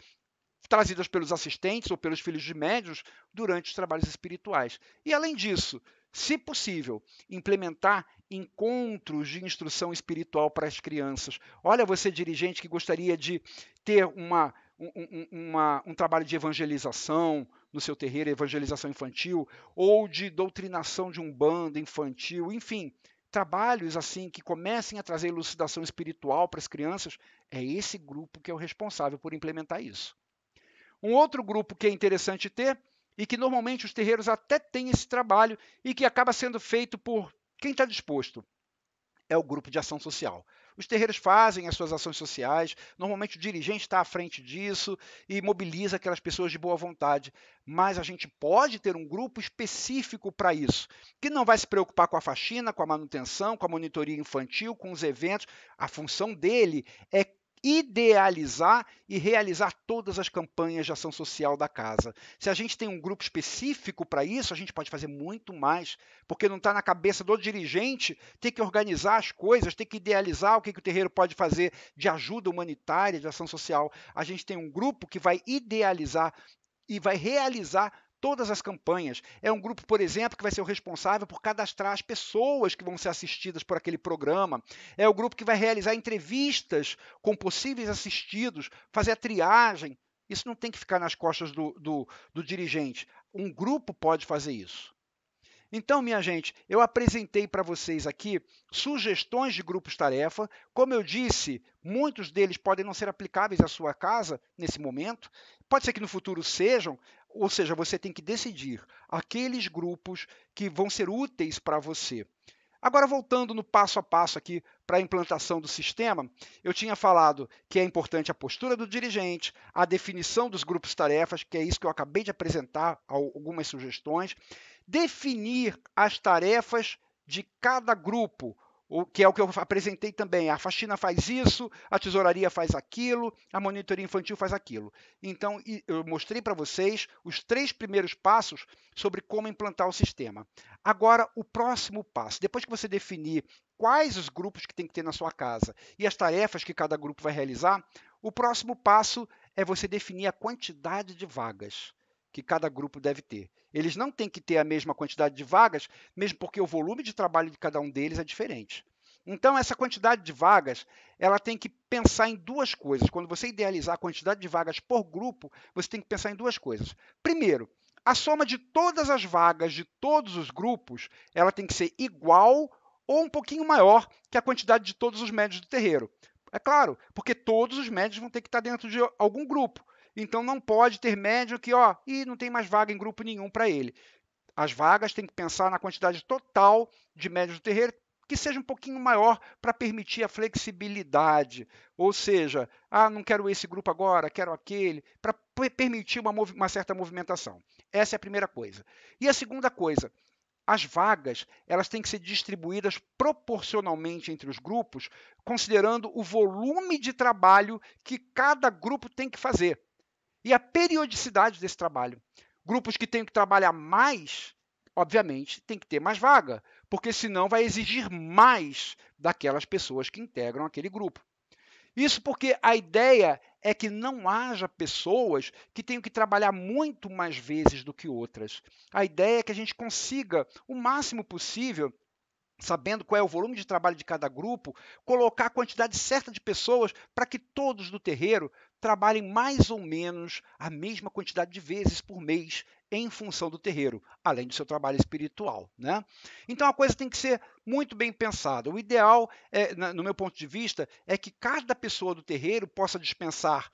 trazidas pelos assistentes ou pelos filhos de médiuns durante os trabalhos espirituais. E, além disso, se possível, implementar encontros de instrução espiritual para as crianças. Olha, você dirigente que gostaria de ter um trabalho de evangelização no seu terreiro, evangelização infantil, ou de doutrinação de umbanda infantil, enfim, trabalhos assim que comecem a trazer elucidação espiritual para as crianças, é esse grupo que é o responsável por implementar isso. Um outro grupo que é interessante ter, e que normalmente os terreiros até têm esse trabalho, e que acaba sendo feito por quem está disposto, é o grupo de ação social. Os terreiros fazem as suas ações sociais, normalmente o dirigente está à frente disso e mobiliza aquelas pessoas de boa vontade, mas a gente pode ter um grupo específico para isso, que não vai se preocupar com a faxina, com a manutenção, com a monitoria infantil, com os eventos. A função dele é idealizar e realizar todas as campanhas de ação social da casa. Se a gente tem um grupo específico para isso, a gente pode fazer muito mais, porque não está na cabeça do dirigente ter que organizar as coisas, ter que idealizar o que o terreiro pode fazer de ajuda humanitária, de ação social. A gente tem um grupo que vai idealizar e vai realizar todas as campanhas. É um grupo, por exemplo, que vai ser o responsável por cadastrar as pessoas que vão ser assistidas por aquele programa. É o grupo que vai realizar entrevistas com possíveis assistidos, fazer a triagem. Isso não tem que ficar nas costas do dirigente. Um grupo pode fazer isso. Então, minha gente, eu apresentei para vocês aqui sugestões de grupos-tarefa. Como eu disse, muitos deles podem não ser aplicáveis à sua casa nesse momento. Pode ser que no futuro sejam, ou seja, você tem que decidir aqueles grupos que vão ser úteis para você. Agora, voltando no passo a passo aqui para a implantação do sistema, eu tinha falado que é importante a postura do dirigente, a definição dos grupos-tarefas, que é isso que eu acabei de apresentar, algumas sugestões, definir as tarefas de cada grupo, que é o que eu apresentei também. A faxina faz isso, a tesouraria faz aquilo, a monitoria infantil faz aquilo. Então, eu mostrei para vocês os 3 primeiros passos sobre como implantar o sistema. Agora, o próximo passo, depois que você definir quais os grupos que tem que ter na sua casa e as tarefas que cada grupo vai realizar, o próximo passo é você definir a quantidade de vagas que cada grupo deve ter. Eles não têm que ter a mesma quantidade de vagas, mesmo porque o volume de trabalho de cada um deles é diferente. Então, essa quantidade de vagas, ela tem que pensar em 2 coisas. Quando você idealizar a quantidade de vagas por grupo, você tem que pensar em 2 coisas. Primeiro, a soma de todas as vagas de todos os grupos, ela tem que ser igual ou um pouquinho maior que a quantidade de todos os médios do terreiro. É claro, porque todos os médios vão ter que estar dentro de algum grupo. Então, não pode ter médium que, não tem mais vaga em grupo nenhum para ele. As vagas têm que pensar na quantidade total de médios do terreiro, que seja um pouquinho maior para permitir a flexibilidade. Ou seja, não quero esse grupo agora, quero aquele, para permitir uma certa movimentação. Essa é a primeira coisa. E a segunda coisa, as vagas elas têm que ser distribuídas proporcionalmente entre os grupos, considerando o volume de trabalho que cada grupo tem que fazer e a periodicidade desse trabalho. Grupos que têm que trabalhar mais, obviamente, tem que ter mais vaga, porque senão vai exigir mais daquelas pessoas que integram aquele grupo. Isso porque a ideia é que não haja pessoas que tenham que trabalhar muito mais vezes do que outras. A ideia é que a gente consiga, o máximo possível, sabendo qual é o volume de trabalho de cada grupo, colocar a quantidade certa de pessoas para que todos do terreiro trabalhem mais ou menos a mesma quantidade de vezes por mês em função do terreiro, além do seu trabalho espiritual, né? Então a coisa tem que ser muito bem pensada. O ideal, no meu ponto de vista, é que cada pessoa do terreiro possa dispensar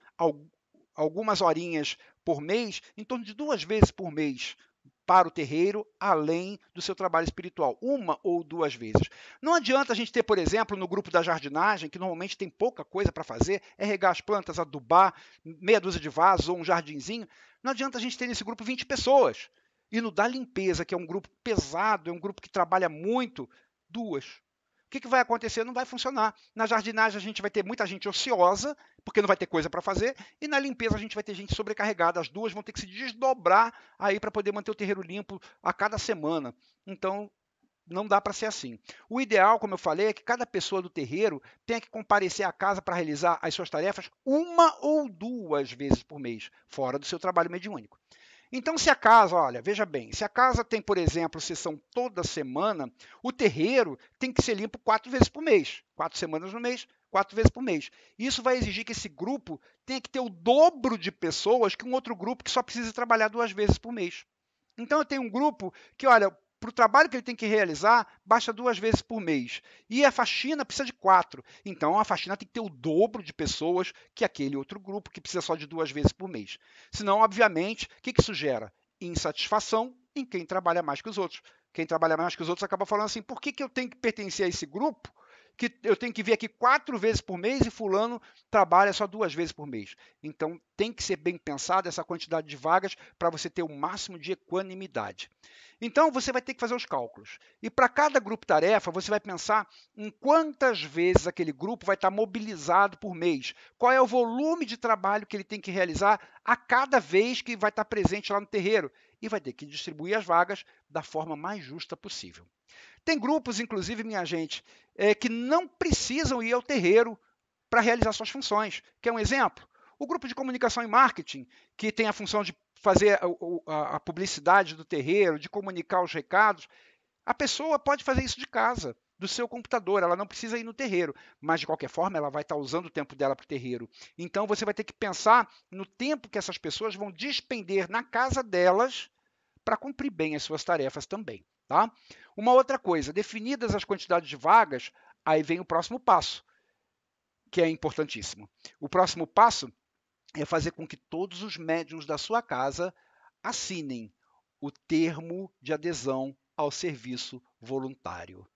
algumas horinhas por mês, em torno de 2 vezes por mês, para o terreiro, além do seu trabalho espiritual, 1 ou 2 vezes. Não adianta a gente ter, por exemplo, no grupo da jardinagem, que normalmente tem pouca coisa para fazer, é regar as plantas, adubar, meia dúzia de vasos ou um jardinzinho. Não adianta a gente ter nesse grupo 20 pessoas. E no da limpeza, que é um grupo pesado, é um grupo que trabalha muito, 2. O que vai acontecer? Não vai funcionar. Na jardinagem a gente vai ter muita gente ociosa, porque não vai ter coisa para fazer, e na limpeza a gente vai ter gente sobrecarregada. As 2 vão ter que se desdobrar aí para poder manter o terreiro limpo a cada semana. Então, não dá para ser assim. O ideal, como eu falei, é que cada pessoa do terreiro tenha que comparecer à casa para realizar as suas tarefas 1 ou 2 vezes por mês, fora do seu trabalho mediúnico. Então, se a casa, olha, veja bem, se a casa tem, por exemplo, sessão toda semana, o terreiro tem que ser limpo 4 vezes por mês, 4 semanas no mês, 4 vezes por mês. Isso vai exigir que esse grupo tenha que ter o dobro de pessoas que um outro grupo que só precisa trabalhar 2 vezes por mês. Então, eu tenho um grupo que, olha, para o trabalho que ele tem que realizar, basta 2 vezes por mês. E a faxina precisa de 4. Então, a faxina tem que ter o dobro de pessoas que aquele outro grupo, que precisa só de 2 vezes por mês. Senão, obviamente, o que isso gera? Insatisfação em quem trabalha mais que os outros. Quem trabalha mais que os outros acaba falando assim, por que eu tenho que pertencer a esse grupo que eu tenho que vir aqui 4 vezes por mês e fulano trabalha só 2 vezes por mês? Então, tem que ser bem pensada essa quantidade de vagas para você ter o máximo de equanimidade. Então, você vai ter que fazer os cálculos. E para cada grupo-tarefa, você vai pensar em quantas vezes aquele grupo vai estar mobilizado por mês. Qual é o volume de trabalho que ele tem que realizar a cada vez que vai estar presente lá no terreiro. E vai ter que distribuir as vagas da forma mais justa possível. Tem grupos, inclusive, minha gente, que não precisam ir ao terreiro para realizar suas funções. Quer um exemplo? O grupo de comunicação e marketing, que tem a função de fazer a publicidade do terreiro, de comunicar os recados, a pessoa pode fazer isso de casa, do seu computador, ela não precisa ir no terreiro, mas de qualquer forma ela vai estar usando o tempo dela para o terreiro. Então você vai ter que pensar no tempo que essas pessoas vão despender na casa delas para cumprir bem as suas tarefas também. Tá? Uma outra coisa, definidas as quantidades de vagas, aí vem o próximo passo, que é importantíssimo. O próximo passo é fazer com que todos os médiuns da sua casa assinem o termo de adesão ao serviço voluntário.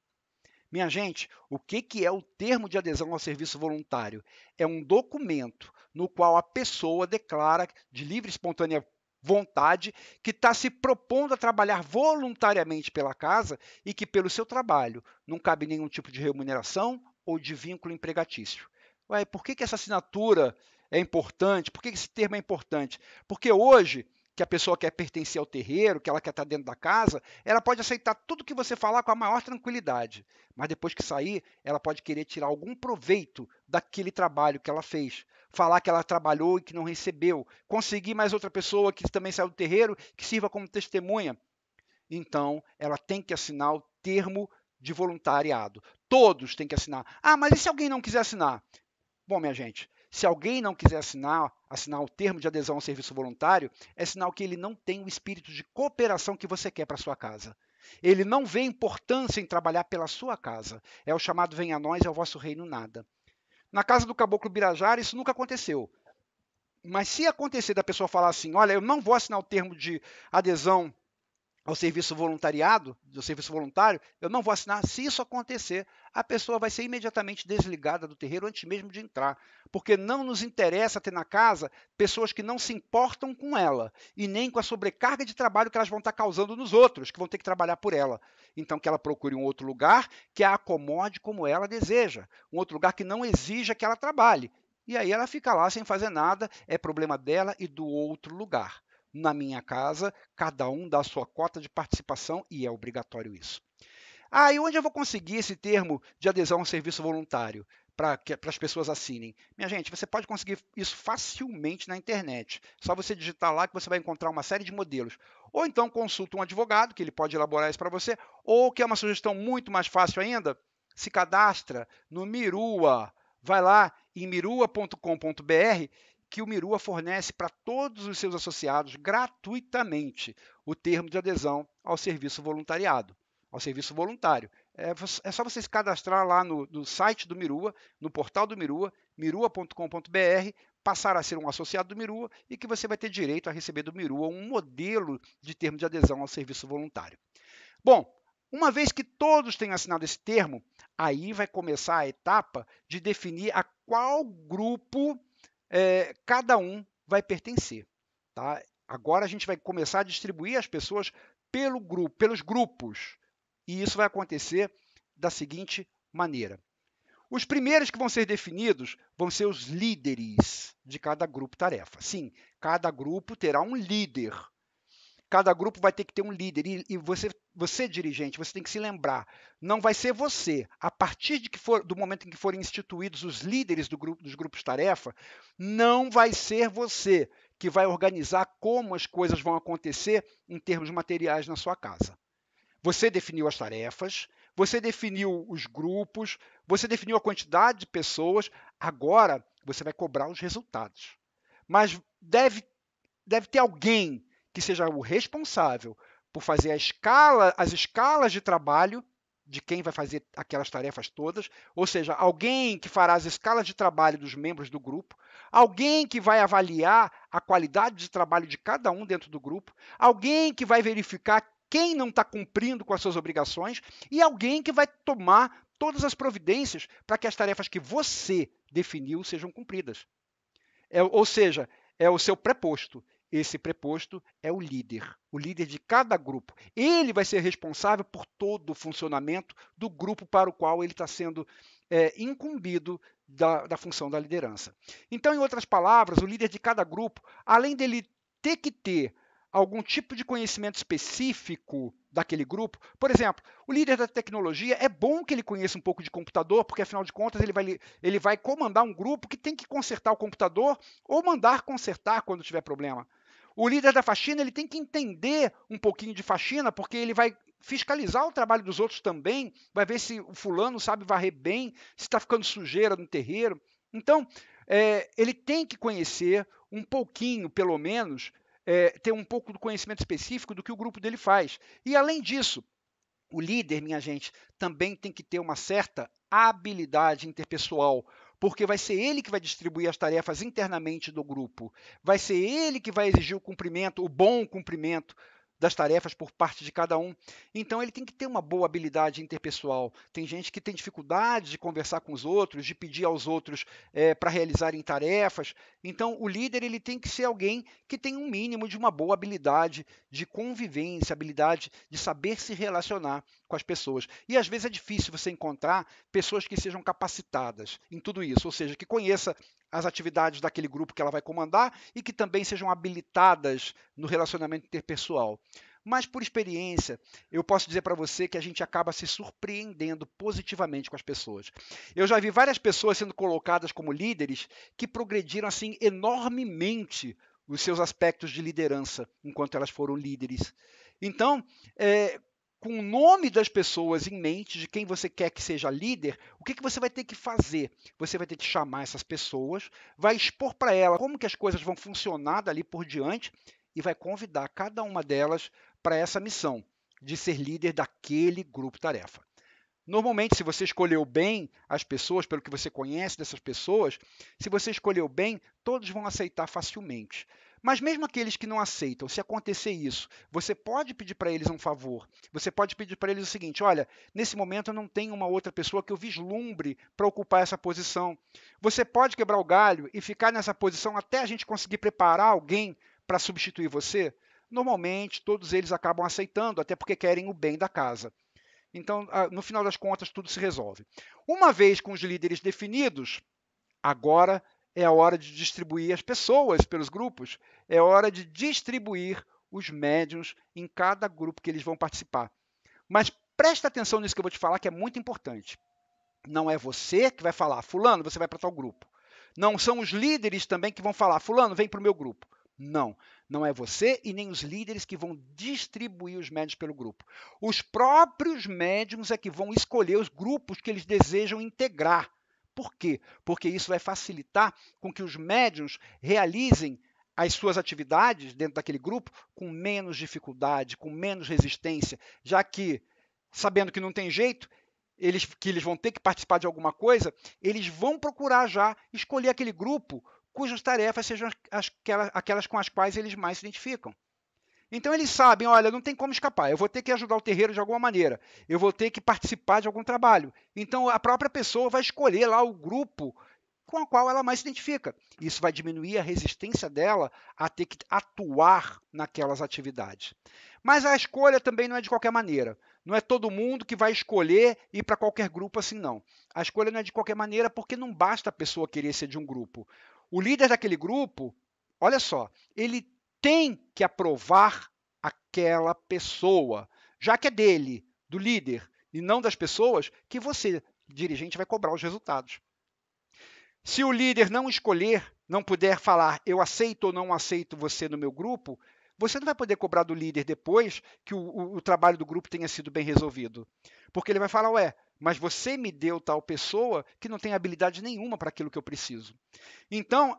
Minha gente, o que é o termo de adesão ao serviço voluntário? É um documento no qual a pessoa declara de livre e espontânea vontade que está se propondo a trabalhar voluntariamente pela casa e que, pelo seu trabalho, não cabe nenhum tipo de remuneração ou de vínculo empregatício. Ué, por que essa assinatura é importante? Por que esse termo é importante? Porque hoje, que a pessoa quer pertencer ao terreiro, que ela quer estar dentro da casa, ela pode aceitar tudo que você falar com a maior tranquilidade. Mas depois que sair, ela pode querer tirar algum proveito daquele trabalho que ela fez. Falar que ela trabalhou e que não recebeu. Conseguir mais outra pessoa que também saiu do terreiro, que sirva como testemunha. Então, ela tem que assinar o termo de voluntariado. Todos têm que assinar. Ah, mas e se alguém não quiser assinar? Bom, minha gente, se alguém não quiser assinar o termo de adesão ao serviço voluntário, é sinal que ele não tem o espírito de cooperação que você quer para sua casa. Ele não vê importância em trabalhar pela sua casa. É o chamado venha a nós, é o vosso reino nada. Na casa do Caboclo Birajara, isso nunca aconteceu. Mas se acontecer da pessoa falar assim, olha, eu não vou assinar o termo de adesão ao serviço voluntariado, do serviço voluntário, eu não vou assinar. Se isso acontecer, a pessoa vai ser imediatamente desligada do terreiro antes mesmo de entrar, porque não nos interessa ter na casa pessoas que não se importam com ela e nem com a sobrecarga de trabalho que elas vão estar causando nos outros, que vão ter que trabalhar por ela. Então, que ela procure um outro lugar que a acomode como ela deseja, um outro lugar que não exija que ela trabalhe. E aí ela fica lá sem fazer nada, é problema dela e do outro lugar. Na minha casa, cada um dá a sua cota de participação e é obrigatório isso. Ah, e onde eu vou conseguir esse termo de adesão ao serviço voluntário para que as pessoas assinem? Minha gente, você pode conseguir isso facilmente na internet. Só você digitar lá que você vai encontrar uma série de modelos. Ou então consulta um advogado, que ele pode elaborar isso para você, ou que é uma sugestão muito mais fácil ainda, se cadastra no Mirua. Vai lá em mirua.com.br que o Mirua fornece para todos os seus associados gratuitamente o termo de adesão ao serviço voluntariado, ao serviço voluntário. É só você se cadastrar lá no site do Mirua, no portal do Mirua, mirua.com.br, passar a ser um associado do Mirua e que você vai ter direito a receber do Mirua um modelo de termo de adesão ao serviço voluntário. Bom, uma vez que todos tenham assinado esse termo, aí vai começar a etapa de definir a qual grupo cada um vai pertencer. Tá? Agora a gente vai começar a distribuir as pessoas pelos grupos. E isso vai acontecer da seguinte maneira. Os primeiros que vão ser definidos vão ser os líderes de cada grupo-tarefa. Sim, cada grupo terá um líder. Cada grupo vai ter que ter um líder. E você, dirigente, você tem que se lembrar, não vai ser você. A partir do momento em que forem instituídos os líderes dos grupos-tarefa, não vai ser você que vai organizar como as coisas vão acontecer em termos materiais na sua casa. Você definiu as tarefas, você definiu os grupos, você definiu a quantidade de pessoas, agora você vai cobrar os resultados. Mas deve ter alguém que seja o responsável por fazer as escalas de trabalho de quem vai fazer aquelas tarefas todas, ou seja, alguém que fará as escalas de trabalho dos membros do grupo, alguém que vai avaliar a qualidade de trabalho de cada um dentro do grupo, alguém que vai verificar quem não está cumprindo com as suas obrigações e alguém que vai tomar todas as providências para que as tarefas que você definiu sejam cumpridas. Ou seja, é o seu preposto. Esse preposto é o líder de cada grupo. Ele vai ser responsável por todo o funcionamento do grupo para o qual ele está sendo incumbido da função da liderança. Então, em outras palavras, o líder de cada grupo, além dele ter que ter algum tipo de conhecimento específico daquele grupo. Por exemplo, o líder da tecnologia, é bom que ele conheça um pouco de computador, porque afinal de contas ele vai comandar um grupo que tem que consertar o computador ou mandar consertar quando tiver problema. O líder da faxina ele tem que entender um pouquinho de faxina, porque ele vai fiscalizar o trabalho dos outros também, vai ver se o fulano sabe varrer bem, se está ficando sujeira no terreiro. Então, ele tem que conhecer um pouquinho, pelo menos, ter um pouco do conhecimento específico do que o grupo dele faz. E, além disso, o líder, minha gente, também tem que ter uma certa habilidade interpessoal, porque vai ser ele que vai distribuir as tarefas internamente do grupo, vai ser ele que vai exigir o cumprimento, o bom cumprimento das tarefas por parte de cada um. Então ele tem que ter uma boa habilidade interpessoal. Tem gente que tem dificuldade de conversar com os outros, de pedir aos outros para realizarem tarefas. Então o líder ele tem que ser alguém que tem um mínimo de uma boa habilidade de convivência, habilidade de saber se relacionar com as pessoas. E às vezes é difícil você encontrar pessoas que sejam capacitadas em tudo isso, ou seja, que conheça as atividades daquele grupo que ela vai comandar e que também sejam habilitadas no relacionamento interpessoal. Mas, por experiência, eu posso dizer para você que a gente acaba se surpreendendo positivamente com as pessoas. Eu já vi várias pessoas sendo colocadas como líderes que progrediram assim enormemente os seus aspectos de liderança enquanto elas foram líderes. Então, com o nome das pessoas em mente, de quem você quer que seja líder, o que você vai ter que fazer? Você vai ter que chamar essas pessoas, vai expor para elas como que as coisas vão funcionar dali por diante e vai convidar cada uma delas para essa missão de ser líder daquele grupo-tarefa. Normalmente, se você escolheu bem as pessoas, pelo que você conhece dessas pessoas, se você escolheu bem, todos vão aceitar facilmente. Mas mesmo aqueles que não aceitam, se acontecer isso, você pode pedir para eles um favor. Você pode pedir para eles o seguinte: olha, nesse momento eu não tenho uma outra pessoa que eu vislumbre para ocupar essa posição. Você pode quebrar o galho e ficar nessa posição até a gente conseguir preparar alguém para substituir você? Normalmente, todos eles acabam aceitando, até porque querem o bem da casa. Então, no final das contas, tudo se resolve. Uma vez com os líderes definidos, agora é a hora de distribuir as pessoas pelos grupos, é hora de distribuir os médiuns em cada grupo que eles vão participar. Mas presta atenção nisso que eu vou te falar, que é muito importante. Não é você que vai falar, fulano, você vai para tal grupo. Não são os líderes também que vão falar, fulano, vem para o meu grupo. Não, não é você e nem os líderes que vão distribuir os médiums pelo grupo. Os próprios médiums é que vão escolher os grupos que eles desejam integrar. Por quê? Porque isso vai facilitar com que os médiums realizem as suas atividades dentro daquele grupo com menos dificuldade, com menos resistência, já que, sabendo que não tem jeito, eles vão ter que participar de alguma coisa, eles vão procurar já escolher aquele grupo cujas tarefas sejam aquelas com as quais eles mais se identificam. Então eles sabem, olha, não tem como escapar, eu vou ter que ajudar o terreiro de alguma maneira, eu vou ter que participar de algum trabalho. Então a própria pessoa vai escolher lá o grupo com o qual ela mais se identifica. Isso vai diminuir a resistência dela a ter que atuar naquelas atividades. Mas a escolha também não é de qualquer maneira. Não é todo mundo que vai escolher ir para qualquer grupo assim, não. A escolha não é de qualquer maneira porque não basta a pessoa querer ser de um grupo. O líder daquele grupo, olha só, ele tem que aprovar aquela pessoa, já que é dele, do líder, e não das pessoas, que você, dirigente, vai cobrar os resultados. Se o líder não escolher, não puder falar eu aceito ou não aceito você no meu grupo, você não vai poder cobrar do líder depois que o trabalho do grupo tenha sido bem resolvido. Porque ele vai falar, ué, mas você me deu tal pessoa que não tem habilidade nenhuma para aquilo que eu preciso. Então,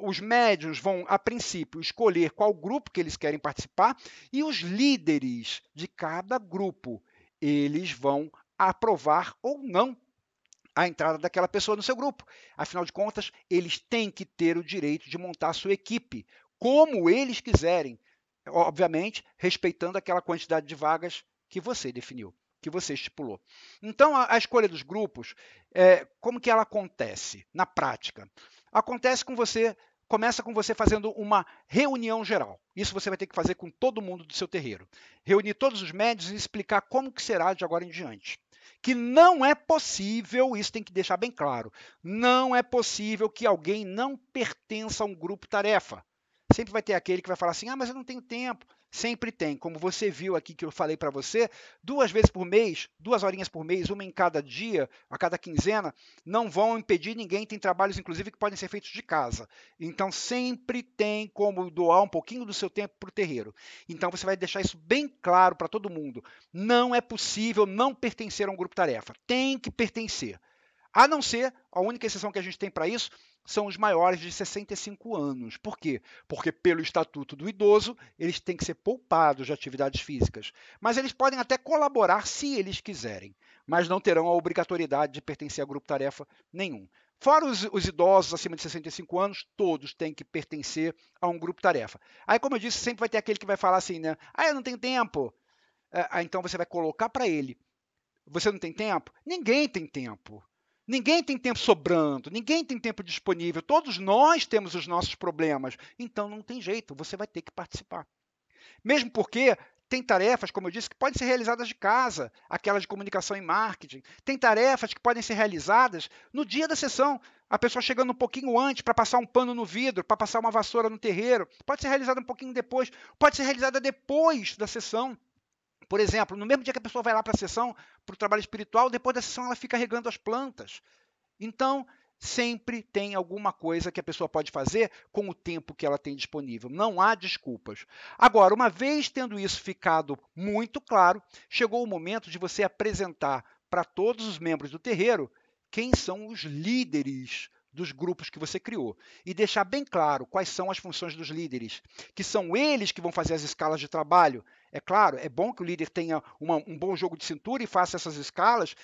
os médiuns vão, a princípio, escolher qual grupo que eles querem participar e os líderes de cada grupo, eles vão aprovar ou não a entrada daquela pessoa no seu grupo. Afinal de contas, eles têm que ter o direito de montar a sua equipe como eles quiserem, obviamente, respeitando aquela quantidade de vagas que você definiu, que você estipulou. Então, a escolha dos grupos, como que ela acontece na prática? Acontece com você, começa com você fazendo uma reunião geral. Isso você vai ter que fazer com todo mundo do seu terreiro. Reunir todos os médios e explicar como que será de agora em diante. Que não é possível, isso tem que deixar bem claro, não é possível que alguém não pertença a um grupo-tarefa. Sempre vai ter aquele que vai falar assim, mas eu não tenho tempo. Sempre tem. Como você viu aqui que eu falei para você, 2 vezes por mês, 2 horinhas por mês, uma em cada dia, a cada quinzena, não vão impedir ninguém. Tem trabalhos, inclusive, que podem ser feitos de casa. Então, sempre tem como doar um pouquinho do seu tempo para o terreiro. Então, você vai deixar isso bem claro para todo mundo. Não é possível não pertencer a um grupo-tarefa. Tem que pertencer. A não ser, a única exceção que a gente tem para isso são os maiores de 65 anos. Por quê? Porque, pelo Estatuto do Idoso, eles têm que ser poupados de atividades físicas. Mas eles podem até colaborar se eles quiserem, mas não terão a obrigatoriedade de pertencer a grupo-tarefa nenhum. Fora os idosos acima de 65 anos, todos têm que pertencer a um grupo-tarefa. Aí, como eu disse, sempre vai ter aquele que vai falar assim, né? Ah, eu não tenho tempo. Então você vai colocar para ele. Você não tem tempo? Ninguém tem tempo. Ninguém tem tempo sobrando, ninguém tem tempo disponível. Todos nós temos os nossos problemas. Então não tem jeito, você vai ter que participar. Mesmo porque tem tarefas, como eu disse, que podem ser realizadas de casa, aquelas de comunicação e marketing. Tem tarefas que podem ser realizadas no dia da sessão. A pessoa chegando um pouquinho antes para passar um pano no vidro, para passar uma vassoura no terreiro. Pode ser realizada um pouquinho depois, pode ser realizada depois da sessão. Por exemplo, no mesmo dia que a pessoa vai lá para a sessão, para o trabalho espiritual, depois da sessão ela fica regando as plantas. Então, sempre tem alguma coisa que a pessoa pode fazer com o tempo que ela tem disponível. Não há desculpas. Agora, uma vez tendo isso ficado muito claro, chegou o momento de você apresentar para todos os membros do terreiro quem são os líderes dos grupos que você criou e deixar bem claro quais são as funções dos líderes, que são eles que vão fazer as escalas de trabalho. É claro, é bom que o líder tenha um bom jogo de cintura e faça essas escalas,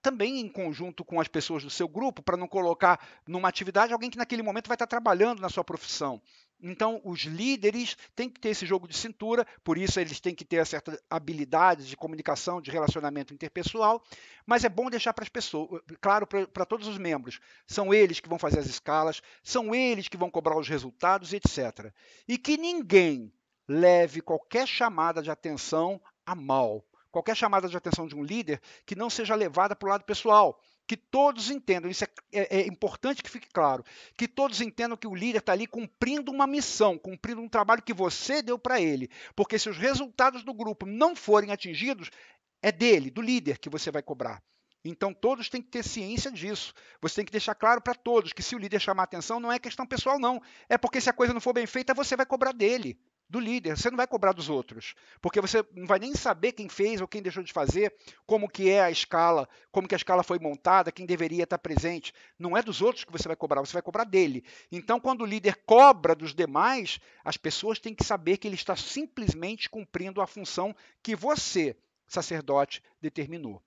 também em conjunto com as pessoas do seu grupo, para não colocar numa atividade alguém que naquele momento vai estar trabalhando na sua profissão. Então, os líderes têm que ter esse jogo de cintura, por isso eles têm que ter certas habilidades de comunicação, de relacionamento interpessoal, mas é bom deixar para as pessoas, claro, para todos os membros, são eles que vão fazer as escalas, são eles que vão cobrar os resultados, etc. E que ninguém leve qualquer chamada de atenção a mal. Qualquer chamada de atenção de um líder que não seja levada para o lado pessoal. Que todos entendam, isso é importante que fique claro, que todos entendam que o líder está ali cumprindo uma missão, cumprindo um trabalho que você deu para ele. Porque se os resultados do grupo não forem atingidos, é dele, do líder, que você vai cobrar. Então, todos têm que ter ciência disso. Você tem que deixar claro para todos que se o líder chamar atenção, não é questão pessoal, não. É porque se a coisa não for bem feita, você vai cobrar dele, do líder. Você não vai cobrar dos outros. Porque você não vai nem saber quem fez ou quem deixou de fazer, como que é a escala, como que a escala foi montada, quem deveria estar presente. Não é dos outros que você vai cobrar dele. Então, quando o líder cobra dos demais, as pessoas têm que saber que ele está simplesmente cumprindo a função que você, sacerdote, determinou.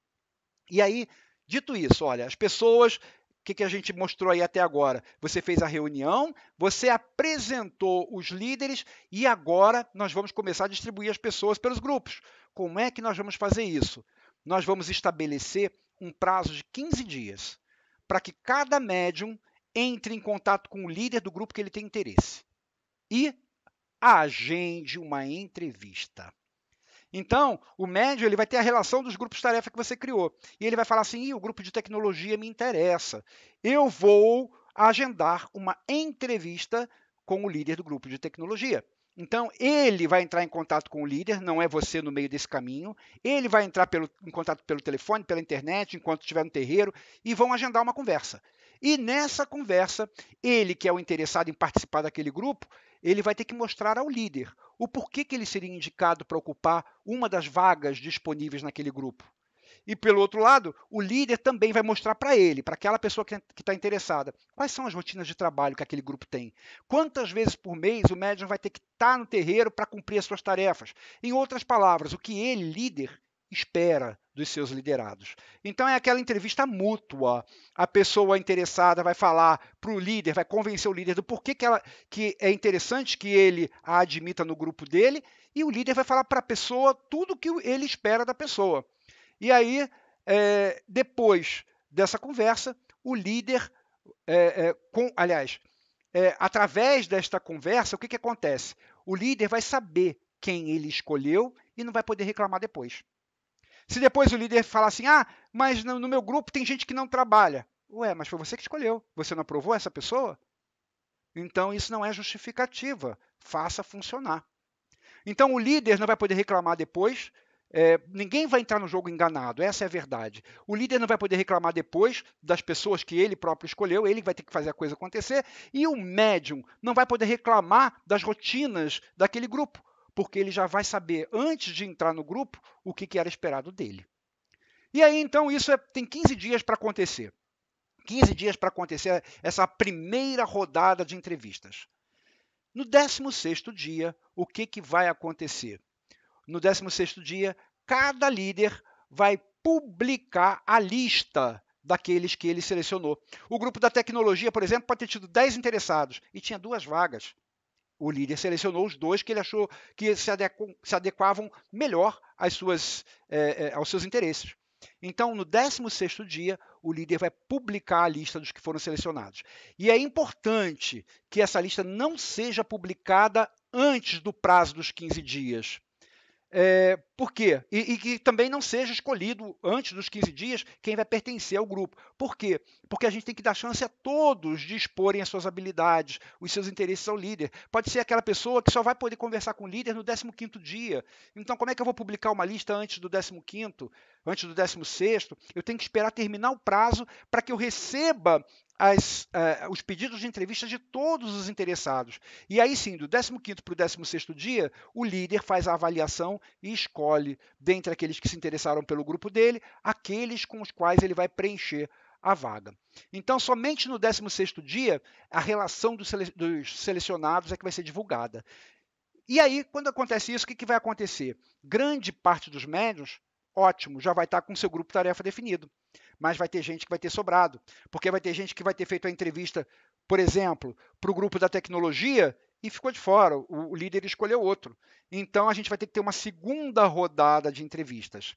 E aí, dito isso, olha, as pessoas, o que a gente mostrou aí até agora? Você fez a reunião, você apresentou os líderes e agora nós vamos começar a distribuir as pessoas pelos grupos. Como é que nós vamos fazer isso? Nós vamos estabelecer um prazo de 15 dias para que cada médium entre em contato com o líder do grupo que ele tem interesse e agende uma entrevista. Então, o médium ele vai ter a relação dos grupos de tarefa que você criou. E ele vai falar assim, o grupo de tecnologia me interessa. Eu vou agendar uma entrevista com o líder do grupo de tecnologia. Então, ele vai entrar em contato com o líder, não é você no meio desse caminho. Ele vai entrar em contato pelo telefone, pela internet, enquanto estiver no terreiro, e vão agendar uma conversa. E nessa conversa, ele, que é o interessado em participar daquele grupo, ele vai ter que mostrar ao líder o porquê que ele seria indicado para ocupar uma das vagas disponíveis naquele grupo. E, pelo outro lado, o líder também vai mostrar para ele, para aquela pessoa que está interessada, quais são as rotinas de trabalho que aquele grupo tem. Quantas vezes por mês o médium vai ter que estar no terreiro para cumprir as suas tarefas. Em outras palavras, o que ele, líder, espera dos seus liderados. Então é aquela entrevista mútua. A pessoa interessada vai falar para o líder, vai convencer o líder do porquê que é interessante que ele a admita no grupo dele, e o líder vai falar para a pessoa tudo o que ele espera da pessoa. E aí, depois dessa conversa, o líder, através desta conversa, o que acontece? O líder vai saber quem ele escolheu e não vai poder reclamar depois. Se depois o líder falar assim, mas no meu grupo tem gente que não trabalha. Ué, mas foi você que escolheu. Você não aprovou essa pessoa? Então, isso não é justificativa. Faça funcionar. Então, o líder não vai poder reclamar depois. Ninguém vai entrar no jogo enganado, essa é a verdade. O líder não vai poder reclamar depois das pessoas que ele próprio escolheu, ele vai ter que fazer a coisa acontecer, e o médium não vai poder reclamar das rotinas daquele grupo, porque ele já vai saber, antes de entrar no grupo, o que era esperado dele. E aí, então, isso tem 15 dias para acontecer. 15 dias para acontecer essa primeira rodada de entrevistas. No 16º dia, o que vai acontecer? No 16º dia, cada líder vai publicar a lista daqueles que ele selecionou. O grupo da tecnologia, por exemplo, pode ter tido 10 interessados e tinha 2 vagas. O líder selecionou os 2 que ele achou que se adequavam melhor aos seus interesses. Então, no 16º dia, o líder vai publicar a lista dos que foram selecionados. E é importante que essa lista não seja publicada antes do prazo dos 15 dias. Por quê? E que também não seja escolhido antes dos 15 dias quem vai pertencer ao grupo. Por quê? Porque a gente tem que dar chance a todos de exporem as suas habilidades, os seus interesses ao líder. Pode ser aquela pessoa que só vai poder conversar com o líder no 15º dia. Então, como é que eu vou publicar uma lista antes do 15º, antes do 16º? Eu tenho que esperar terminar o prazo para que eu receba os pedidos de entrevista de todos os interessados. E aí sim, do 15º para o 16º dia, o líder faz a avaliação e escolhe, dentre aqueles que se interessaram pelo grupo dele, aqueles com os quais ele vai preencher a vaga. Então, somente no 16º dia, a relação dos selecionados é que vai ser divulgada. E aí, quando acontece isso, o que vai acontecer? Grande parte dos médiuns, ótimo, já vai estar com seu grupo tarefa definido. Mas vai ter gente que vai ter sobrado, porque vai ter gente que vai ter feito a entrevista, por exemplo, para o grupo da tecnologia e ficou de fora, o líder escolheu outro. Então, a gente vai ter que ter uma segunda rodada de entrevistas.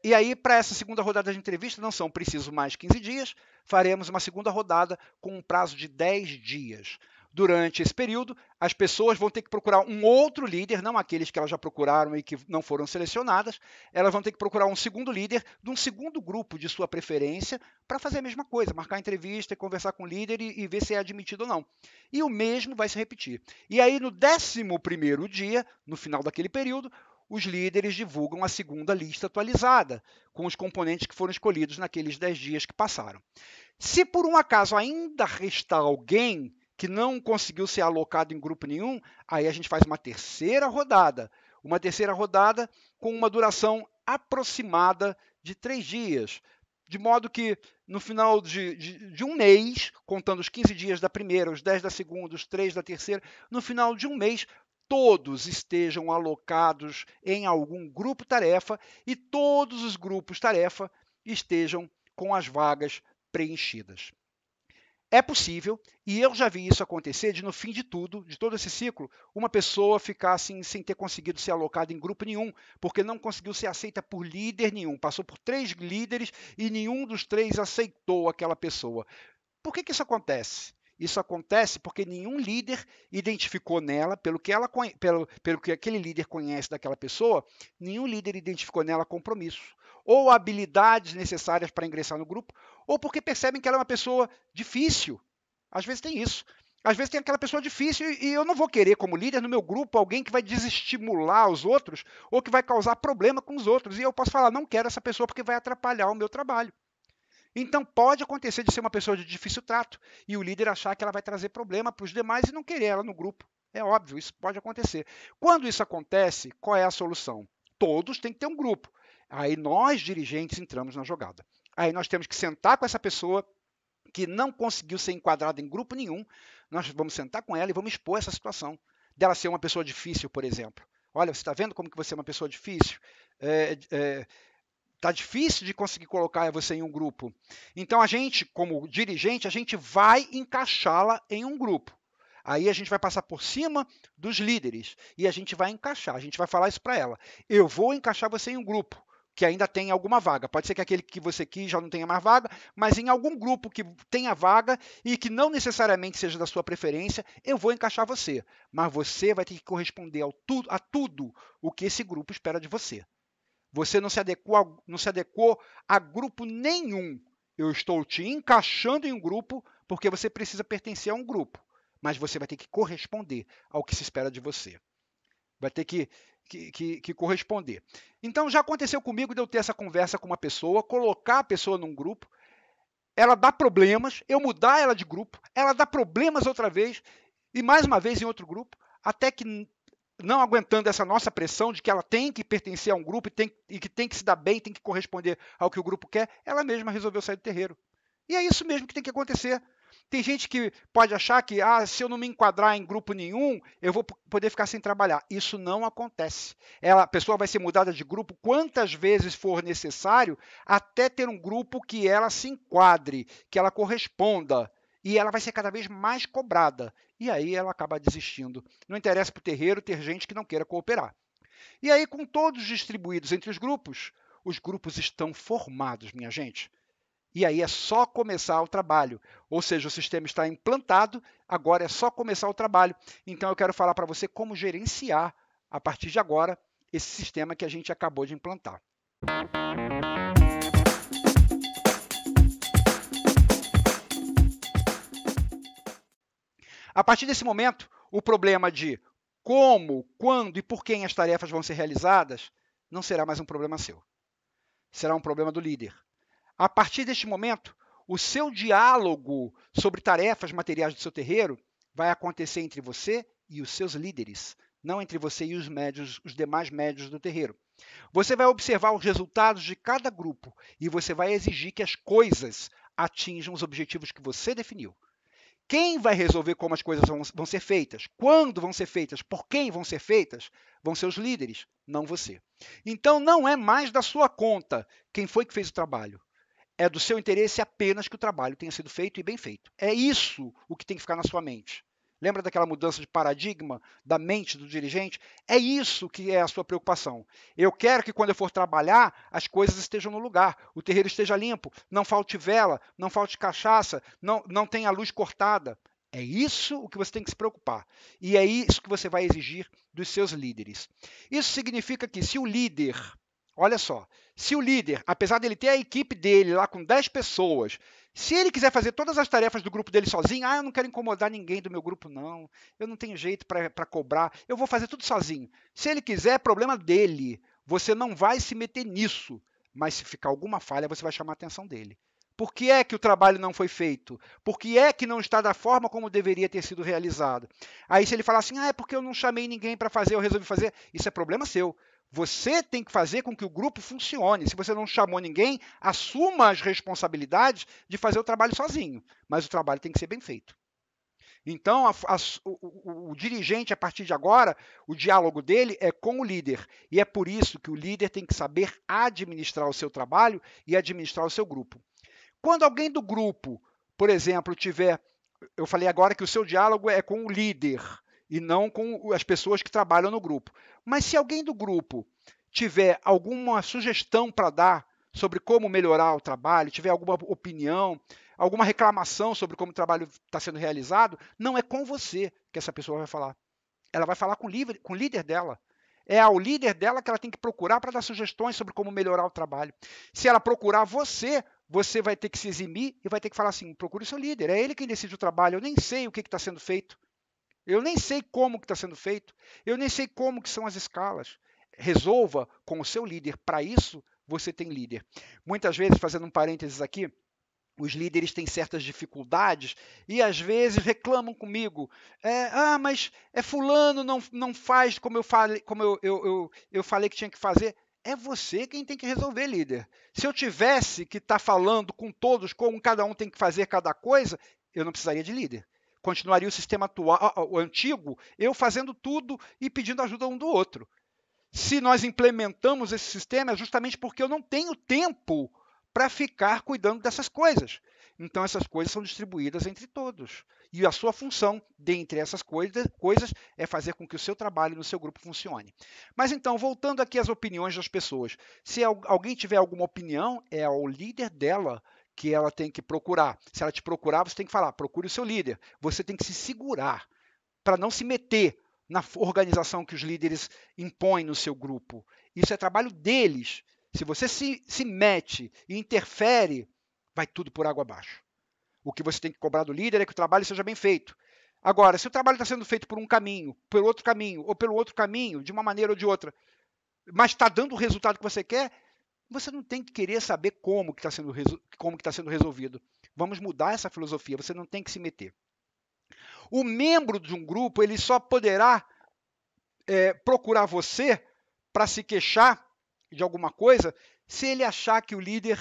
E aí, para essa segunda rodada de entrevista, não são precisos mais 15 dias, faremos uma segunda rodada com um prazo de 10 dias. Durante esse período, as pessoas vão ter que procurar um outro líder, não aqueles que elas já procuraram e que não foram selecionadas, elas vão ter que procurar um segundo líder de um segundo grupo de sua preferência para fazer a mesma coisa, marcar entrevista, conversar com o líder e ver se é admitido ou não. E o mesmo vai se repetir. E aí, no 11º dia, no final daquele período, os líderes divulgam a segunda lista atualizada, com os componentes que foram escolhidos naqueles 10 dias que passaram. Se por um acaso ainda restar alguém que não conseguiu ser alocado em grupo nenhum, aí a gente faz uma terceira rodada com uma duração aproximada de 3 dias, de modo que no final de um mês, contando os 15 dias da primeira, os 10 da segunda, os 3 da terceira, no final de um mês, todos estejam alocados em algum grupo-tarefa e todos os grupos-tarefa estejam com as vagas preenchidas. É possível, e eu já vi isso acontecer, de no fim de tudo, de todo esse ciclo, uma pessoa ficar assim, sem ter conseguido ser alocada em grupo nenhum, porque não conseguiu ser aceita por líder nenhum. Passou por 3 líderes e nenhum dos 3 aceitou aquela pessoa. Por que isso acontece? Isso acontece porque nenhum líder identificou nela, pelo que aquele líder conhece daquela pessoa, nenhum líder identificou nela compromisso, ou habilidades necessárias para ingressar no grupo, ou porque percebem que ela é uma pessoa difícil. Às vezes tem isso. Às vezes tem aquela pessoa difícil e eu não vou querer, como líder no meu grupo, alguém que vai desestimular os outros ou que vai causar problema com os outros. E eu posso falar, não quero essa pessoa porque vai atrapalhar o meu trabalho. Então pode acontecer de ser uma pessoa de difícil trato e o líder achar que ela vai trazer problema para os demais e não querer ela no grupo. É óbvio, isso pode acontecer. Quando isso acontece, qual é a solução? Todos têm que ter um grupo. Aí nós, dirigentes, entramos na jogada. Aí nós temos que sentar com essa pessoa que não conseguiu ser enquadrada em grupo nenhum. Nós vamos sentar com ela e vamos expor essa situação dela ser uma pessoa difícil, por exemplo. Olha, você está vendo como que você é uma pessoa difícil? Tá difícil de conseguir colocar você em um grupo. Então a gente, como dirigente, a gente vai encaixá-la em um grupo. Aí a gente vai passar por cima dos líderes e a gente vai encaixar, a gente vai falar isso para ela. Eu vou encaixar você em um grupo que ainda tem alguma vaga. Pode ser que aquele que você quis já não tenha mais vaga, mas em algum grupo que tenha vaga e que não necessariamente seja da sua preferência, eu vou encaixar você. Mas você vai ter que corresponder a tudo o que esse grupo espera de você. Você não se adequou a grupo nenhum. Eu estou te encaixando em um grupo porque você precisa pertencer a um grupo. Mas você vai ter que corresponder ao que se espera de você. vai ter que corresponder. Então, já aconteceu comigo de eu ter essa conversa com uma pessoa, colocar a pessoa num grupo, ela dá problemas, eu mudar ela de grupo, ela dá problemas outra vez, e mais uma vez em outro grupo, até que, não aguentando essa nossa pressão de que ela tem que pertencer a um grupo e que tem que se dar bem, tem que corresponder ao que o grupo quer, ela mesma resolveu sair do terreiro. E é isso mesmo que tem que acontecer. Tem gente que pode achar que, se eu não me enquadrar em grupo nenhum, eu vou poder ficar sem trabalhar. Isso não acontece. A pessoa vai ser mudada de grupo quantas vezes for necessário, até ter um grupo que ela se enquadre, que ela corresponda. E ela vai ser cada vez mais cobrada. E aí ela acaba desistindo. Não interessa para o terreiro ter gente que não queira cooperar. E aí, com todos distribuídos entre os grupos estão formados, minha gente. E aí é só começar o trabalho. Ou seja, o sistema está implantado, agora é só começar o trabalho. Então eu quero falar para você como gerenciar, a partir de agora, esse sistema que a gente acabou de implantar. A partir desse momento, o problema de como, quando e por quem as tarefas vão ser realizadas não será mais um problema seu. Será um problema do líder. A partir deste momento, o seu diálogo sobre tarefas materiais do seu terreiro vai acontecer entre você e os seus líderes, não entre você e os demais médios do terreiro. Você vai observar os resultados de cada grupo e você vai exigir que as coisas atinjam os objetivos que você definiu. Quem vai resolver como as coisas vão ser feitas, quando vão ser feitas, por quem vão ser feitas, vão ser os líderes, não você. Então, não é mais da sua conta quem foi que fez o trabalho. É do seu interesse apenas que o trabalho tenha sido feito e bem feito. É isso o que tem que ficar na sua mente. Lembra daquela mudança de paradigma da mente do dirigente? É isso que é a sua preocupação. Eu quero que quando eu for trabalhar, as coisas estejam no lugar, o terreiro esteja limpo, não falte vela, não falte cachaça, não tenha luz cortada. É isso o que você tem que se preocupar. E é isso que você vai exigir dos seus líderes. Isso significa que se o líder, olha só, se o líder, apesar dele ter a equipe dele lá com 10 pessoas, se ele quiser fazer todas as tarefas do grupo dele sozinho, eu não quero incomodar ninguém do meu grupo, não. Eu não tenho jeito para cobrar, eu vou fazer tudo sozinho. Se ele quiser, é problema dele. Você não vai se meter nisso. Mas se ficar alguma falha, você vai chamar a atenção dele. Por que é que o trabalho não foi feito? Por que é que não está da forma como deveria ter sido realizado? Aí se ele falar assim, é porque eu não chamei ninguém para fazer, eu resolvi fazer, isso é problema seu. Você tem que fazer com que o grupo funcione. Se você não chamou ninguém, assuma as responsabilidades de fazer o trabalho sozinho. Mas o trabalho tem que ser bem feito. Então, o dirigente, a partir de agora, o diálogo dele é com o líder. E é por isso que o líder tem que saber administrar o seu trabalho e administrar o seu grupo. Quando alguém do grupo, por exemplo, eu falei agora que o seu diálogo é com o líder e não com as pessoas que trabalham no grupo. Mas se alguém do grupo tiver alguma sugestão para dar sobre como melhorar o trabalho, tiver alguma opinião, alguma reclamação sobre como o trabalho está sendo realizado, não é com você que essa pessoa vai falar. Ela vai falar com o líder dela. É ao líder dela que ela tem que procurar para dar sugestões sobre como melhorar o trabalho. Se ela procurar você, você vai ter que se eximir e vai ter que falar assim, procure o seu líder, é ele quem decide o trabalho, eu nem sei o que está sendo feito. Eu nem sei como que está sendo feito, eu nem sei como que são as escalas. Resolva com o seu líder. Para isso, você tem líder. Muitas vezes, fazendo um parênteses aqui, os líderes têm certas dificuldades e às vezes reclamam comigo. Mas fulano não faz como eu falei que tinha que fazer. É você quem tem que resolver, líder. Se eu tivesse que estar falando com todos como cada um tem que fazer cada coisa, eu não precisaria de líder. Continuaria o sistema atual, o antigo, eu fazendo tudo e pedindo ajuda um do outro. Se nós implementamos esse sistema, é justamente porque eu não tenho tempo para ficar cuidando dessas coisas. Então, essas coisas são distribuídas entre todos. E a sua função, dentre essas coisas, é fazer com que o seu trabalho no seu grupo funcione. Mas então, voltando aqui às opiniões das pessoas. Se alguém tiver alguma opinião, é ao líder dela que ela tem que procurar. Se ela te procurar, você tem que falar, procure o seu líder. Você tem que se segurar para não se meter na organização que os líderes impõem no seu grupo. Isso é trabalho deles. Se você se mete e interfere, vai tudo por água abaixo. O que você tem que cobrar do líder é que o trabalho seja bem feito. Agora, se o trabalho está sendo feito por um caminho, pelo outro caminho, ou pelo outro caminho, de uma maneira ou de outra, mas está dando o resultado que você quer, você não tem que querer saber como que está sendo resolvido. Vamos mudar essa filosofia, você não tem que se meter. O membro de um grupo ele só poderá procurar você para se queixar de alguma coisa se ele achar que o líder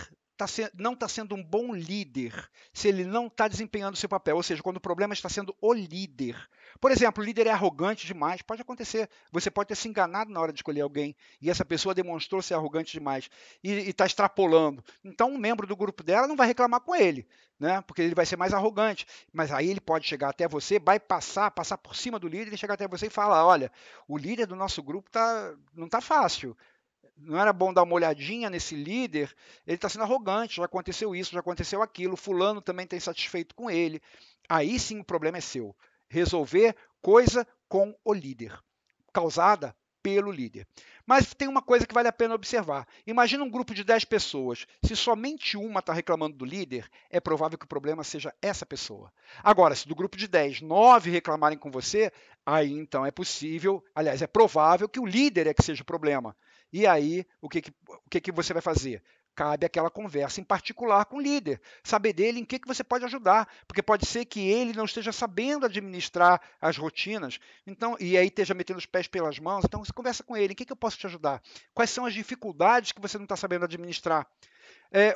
não está sendo um bom líder, se ele não está desempenhando o seu papel, ou seja, quando o problema está sendo o líder. Por exemplo, o líder é arrogante demais, pode acontecer. Você pode ter se enganado na hora de escolher alguém e essa pessoa demonstrou ser arrogante demais e está extrapolando. Então, um membro do grupo dela não vai reclamar com ele, né? Porque ele vai ser mais arrogante. Mas aí ele pode chegar até você, vai passar por cima do líder e chegar até você e falar: olha, o líder do nosso grupo não está fácil. Não era bom dar uma olhadinha nesse líder? Ele está sendo arrogante, já aconteceu isso, já aconteceu aquilo, fulano também está insatisfeito com ele. Aí sim o problema é seu. Resolver coisa com o líder, causada pelo líder. Mas tem uma coisa que vale a pena observar. Imagina um grupo de 10 pessoas. Se somente uma está reclamando do líder, é provável que o problema seja essa pessoa. Agora, se do grupo de 10, 9 reclamarem com você, aí então é possível, aliás, é provável que o líder é que seja o problema. E aí, o que você vai fazer? Cabe aquela conversa em particular com o líder, saber dele em que você pode ajudar, porque pode ser que ele não esteja sabendo administrar as rotinas, então, e aí esteja metendo os pés pelas mãos, então você conversa com ele, em que eu posso te ajudar? Quais são as dificuldades que você não está sabendo administrar?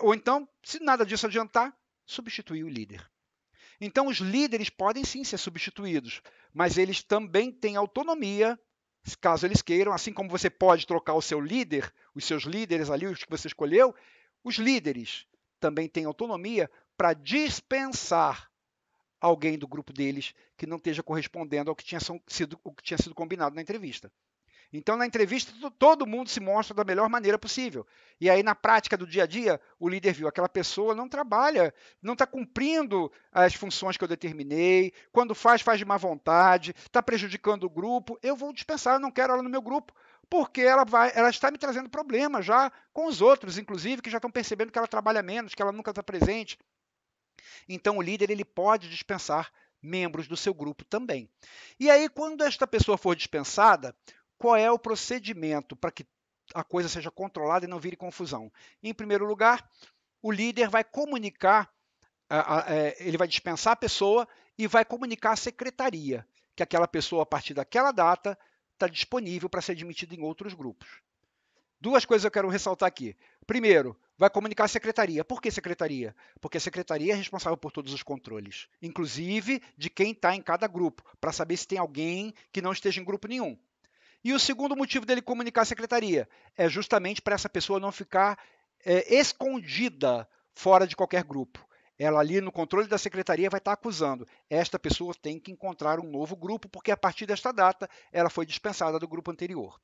Ou então, se nada disso adiantar, substituir o líder. Então, os líderes podem sim ser substituídos, mas eles também têm autonomia, caso eles queiram, assim como você pode trocar o seu líder, os seus líderes ali, os que você escolheu, os líderes também têm autonomia para dispensar alguém do grupo deles que não esteja correspondendo ao que tinha sido combinado na entrevista. Então, na entrevista, todo mundo se mostra da melhor maneira possível. E aí, na prática do dia a dia, o líder viu aquela pessoa não trabalha, não está cumprindo as funções que eu determinei, quando faz de má vontade, está prejudicando o grupo, eu vou dispensar, eu não quero ela no meu grupo, porque ela está me trazendo problemas já com os outros, inclusive, que já estão percebendo que ela trabalha menos, que ela nunca está presente. Então, o líder ele pode dispensar membros do seu grupo também. E aí, quando esta pessoa for dispensada, qual é o procedimento para que a coisa seja controlada e não vire confusão? Em primeiro lugar, o líder vai comunicar, ele vai dispensar a pessoa e vai comunicar à secretaria que aquela pessoa, a partir daquela data, está disponível para ser admitida em outros grupos. Duas coisas eu quero ressaltar aqui. Primeiro, vai comunicar à secretaria. Por que secretaria? Porque a secretaria é responsável por todos os controles, inclusive de quem está em cada grupo, para saber se tem alguém que não esteja em grupo nenhum. E o segundo motivo dele comunicar à secretaria é justamente para essa pessoa não ficar escondida fora de qualquer grupo. Ela ali no controle da secretaria vai estar acusando. Esta pessoa tem que encontrar um novo grupo, porque a partir desta data ela foi dispensada do grupo anterior.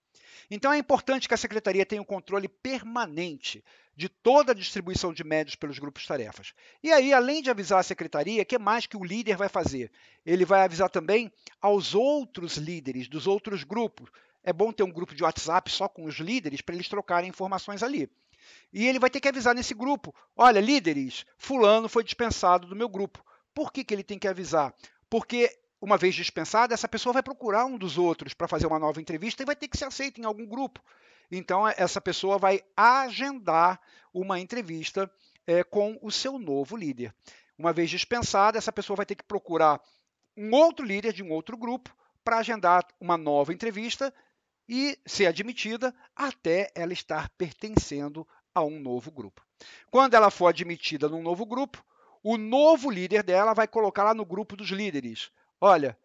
Então é importante que a secretaria tenha um controle permanente de toda a distribuição de médios pelos grupos tarefas. E aí, além de avisar a secretaria, o que mais que o líder vai fazer? Ele vai avisar também aos outros líderes dos outros grupos. É bom ter um grupo de WhatsApp só com os líderes para eles trocarem informações ali. E ele vai ter que avisar nesse grupo: olha, líderes, fulano foi dispensado do meu grupo. Por que ele tem que avisar? Porque uma vez dispensada, essa pessoa vai procurar um dos outros para fazer uma nova entrevista e vai ter que ser aceita em algum grupo. Então, essa pessoa vai agendar uma entrevista com o seu novo líder. Uma vez dispensada, essa pessoa vai ter que procurar um outro líder de um outro grupo para agendar uma nova entrevista e ser admitida até ela estar pertencendo a um novo grupo. Quando ela for admitida num novo grupo, o novo líder dela vai colocar lá no grupo dos líderes: olha,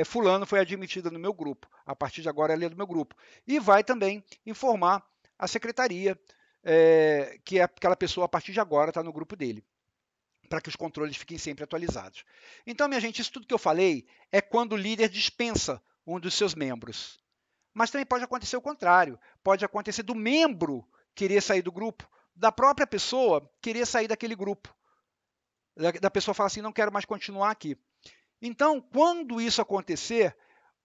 fulano foi admitida no meu grupo, a partir de agora ela é do meu grupo. E vai também informar a secretaria que aquela pessoa, a partir de agora, está no grupo dele, para que os controles fiquem sempre atualizados. Então, minha gente, isso tudo que eu falei é quando o líder dispensa um dos seus membros. Mas também pode acontecer o contrário. Pode acontecer do membro querer sair do grupo, da própria pessoa querer sair daquele grupo. Da pessoa falar assim, não quero mais continuar aqui. Então, quando isso acontecer,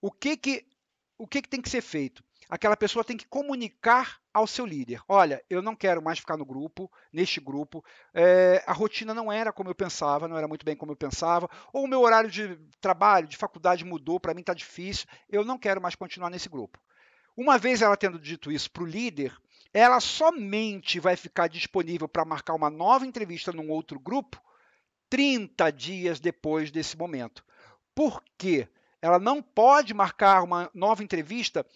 o que tem que ser feito? aquela pessoa tem que comunicar ao seu líder: olha, eu não quero mais ficar no grupo, neste grupo, a rotina não era como eu pensava, não era muito bem como eu pensava, ou o meu horário de trabalho, de faculdade mudou, para mim está difícil, eu não quero mais continuar nesse grupo. Uma vez ela tendo dito isso para o líder, ela somente vai ficar disponível para marcar uma nova entrevista num outro grupo 30 dias depois desse momento. Por quê? Ela não pode marcar uma nova entrevista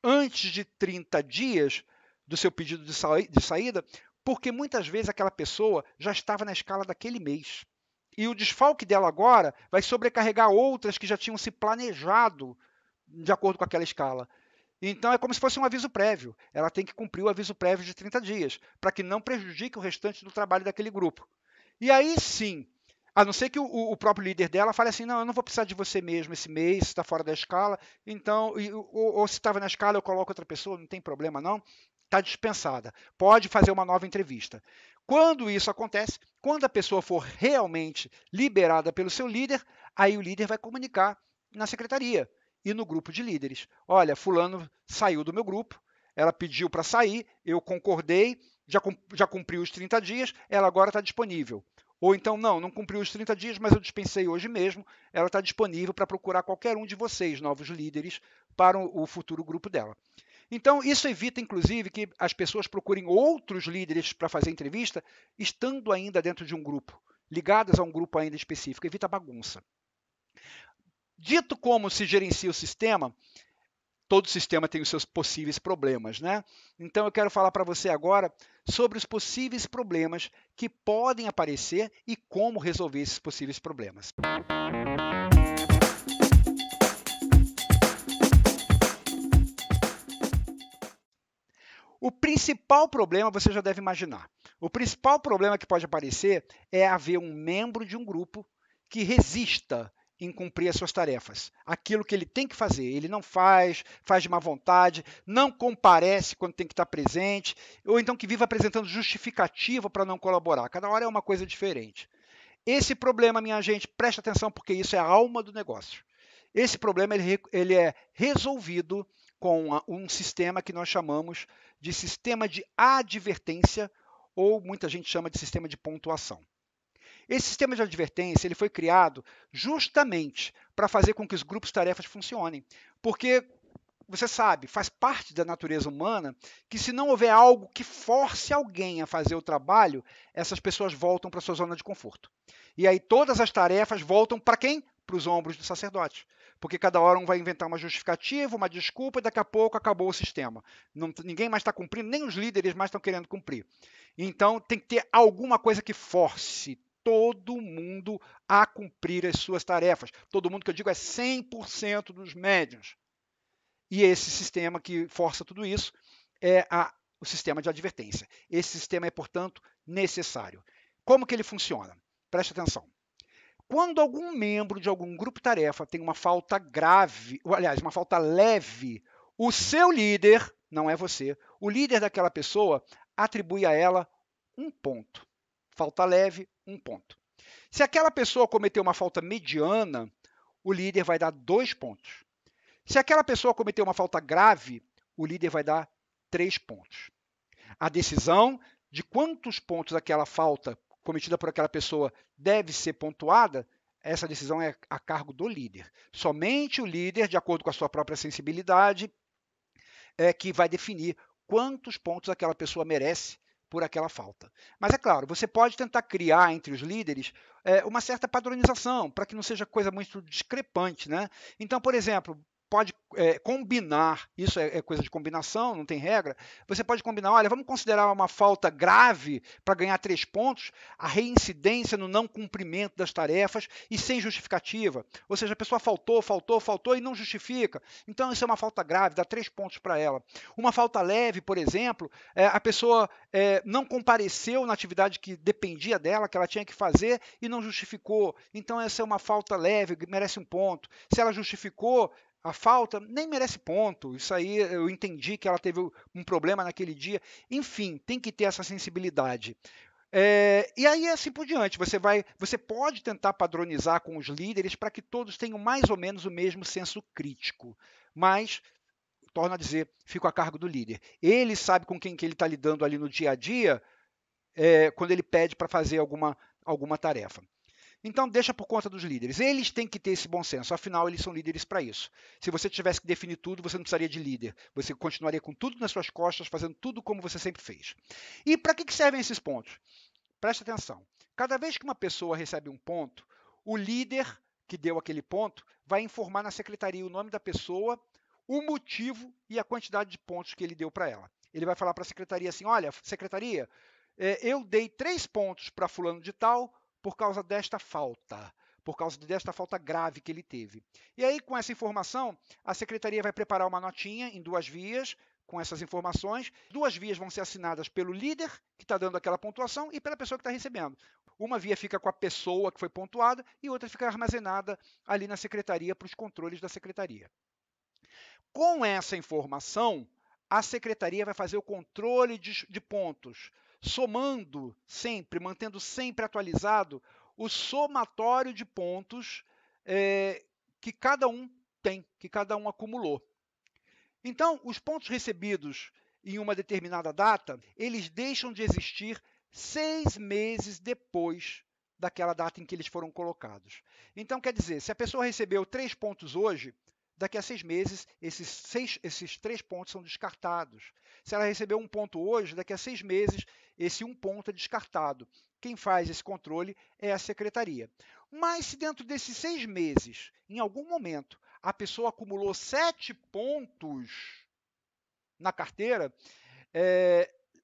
antes de 30 dias do seu pedido de saída, porque muitas vezes aquela pessoa já estava na escala daquele mês. E o desfalque dela agora vai sobrecarregar outras que já tinham se planejado de acordo com aquela escala. Então é como se fosse um aviso prévio. Ela tem que cumprir o aviso prévio de 30 dias, para que não prejudique o restante do trabalho daquele grupo. E aí sim, a não ser que o próprio líder dela fale assim: não, eu não vou precisar de você mesmo esse mês, está fora da escala, então, ou se estava na escala, eu coloco outra pessoa, não tem problema não, está dispensada. Pode fazer uma nova entrevista. Quando isso acontece, quando a pessoa for realmente liberada pelo seu líder, aí o líder vai comunicar na secretaria e no grupo de líderes: olha, fulano saiu do meu grupo, ela pediu para sair, eu concordei, já cumpriu os 30 dias, ela agora está disponível. Ou então, não cumpriu os 30 dias, mas eu dispensei hoje mesmo, ela está disponível para procurar qualquer um de vocês, novos líderes, para o futuro grupo dela. Então, isso evita, inclusive, que as pessoas procurem outros líderes para fazer entrevista, estando ainda dentro de um grupo, ligadas a um grupo ainda específico, evita bagunça. Dito como se gerencia o sistema, todo sistema tem os seus possíveis problemas, né? Então eu quero falar para você agora sobre os possíveis problemas que podem aparecer e como resolver esses possíveis problemas. O principal problema você já deve imaginar. O principal problema que pode aparecer é haver um membro de um grupo que resista em cumprir as suas tarefas. Aquilo que ele tem que fazer, ele não faz, faz de má vontade, não comparece quando tem que estar presente, ou então que vive apresentando justificativa para não colaborar. Cada hora é uma coisa diferente. Esse problema, minha gente, preste atenção porque isso é a alma do negócio. Esse problema ele é resolvido com um sistema que nós chamamos de sistema de advertência, ou muita gente chama de sistema de pontuação. Esse sistema de advertência ele foi criado justamente para fazer com que os grupos de tarefas funcionem. Porque, você sabe, faz parte da natureza humana que se não houver algo que force alguém a fazer o trabalho, essas pessoas voltam para a sua zona de conforto. E aí todas as tarefas voltam para quem? Para os ombros do sacerdote. Porque cada hora um vai inventar uma justificativa, uma desculpa, e daqui a pouco acabou o sistema. Ninguém mais está cumprindo, nem os líderes mais estão querendo cumprir. Então tem que ter alguma coisa que force todo mundo a cumprir as suas tarefas. Todo mundo que eu digo é 100% dos médiuns. E esse sistema que força tudo isso é o sistema de advertência. Esse sistema é, portanto, necessário. Como que ele funciona? Preste atenção. Quando algum membro de algum grupo-tarefa tem uma falta grave, ou, aliás, uma falta leve, o seu líder, não é você, o líder daquela pessoa atribui a ela um ponto. Falta leve, um ponto. Se aquela pessoa cometeu uma falta mediana, o líder vai dar 2 pontos. Se aquela pessoa cometeu uma falta grave, o líder vai dar 3 pontos. A decisão de quantos pontos aquela falta cometida por aquela pessoa deve ser pontuada, essa decisão é a cargo do líder. Somente o líder, de acordo com a sua própria sensibilidade, é que vai definir quantos pontos aquela pessoa merece por aquela falta. Mas é claro, você pode tentar criar entre os líderes uma certa padronização, para que não seja coisa muito discrepante, né? Então, por exemplo, pode combinar, isso é coisa de combinação, não tem regra, você pode combinar, olha, vamos considerar uma falta grave para ganhar 3 pontos, a reincidência no não cumprimento das tarefas e sem justificativa. Ou seja, a pessoa faltou e não justifica. Então, isso é uma falta grave, dá 3 pontos para ela. Uma falta leve, por exemplo, a pessoa não compareceu na atividade que dependia dela, que ela tinha que fazer e não justificou. Então, essa é uma falta leve, merece um ponto. Se ela justificou a falta, nem merece ponto. Isso aí eu entendi que ela teve um problema naquele dia. Enfim, tem que ter essa sensibilidade. E aí, assim por diante, você pode tentar padronizar com os líderes para que todos tenham mais ou menos o mesmo senso crítico. Mas torno a dizer, fica a cargo do líder. Ele sabe com quem que ele está lidando ali no dia a dia, quando ele pede para fazer alguma tarefa. Então, deixa por conta dos líderes. Eles têm que ter esse bom senso, afinal, eles são líderes para isso. Se você tivesse que definir tudo, você não precisaria de líder. Você continuaria com tudo nas suas costas, fazendo tudo como você sempre fez. E para que servem esses pontos? Preste atenção. Cada vez que uma pessoa recebe um ponto, o líder que deu aquele ponto vai informar na secretaria o nome da pessoa, o motivo e a quantidade de pontos que ele deu para ela. Ele vai falar para a secretaria assim, olha, secretaria, eu dei 3 pontos para fulano de tal, por causa desta falta grave que ele teve. E aí, com essa informação, a secretaria vai preparar uma notinha em 2 vias, com essas informações. 2 vias vão ser assinadas pelo líder, que está dando aquela pontuação, e pela pessoa que está recebendo. Uma via fica com a pessoa que foi pontuada, e outra fica armazenada ali na secretaria, para os controles da secretaria. Com essa informação, a secretaria vai fazer o controle de pontos, somando sempre, mantendo sempre atualizado o somatório de pontos que cada um tem, que cada um acumulou. Então, os pontos recebidos em uma determinada data, eles deixam de existir 6 meses depois daquela data em que eles foram colocados. Então, quer dizer, se a pessoa recebeu 3 pontos hoje, daqui a 6 meses, esses 3 pontos são descartados. Se ela recebeu 1 ponto hoje, daqui a 6 meses, esse 1 ponto é descartado. Quem faz esse controle é a secretaria. Mas se dentro desses 6 meses, em algum momento, a pessoa acumulou 7 pontos na carteira,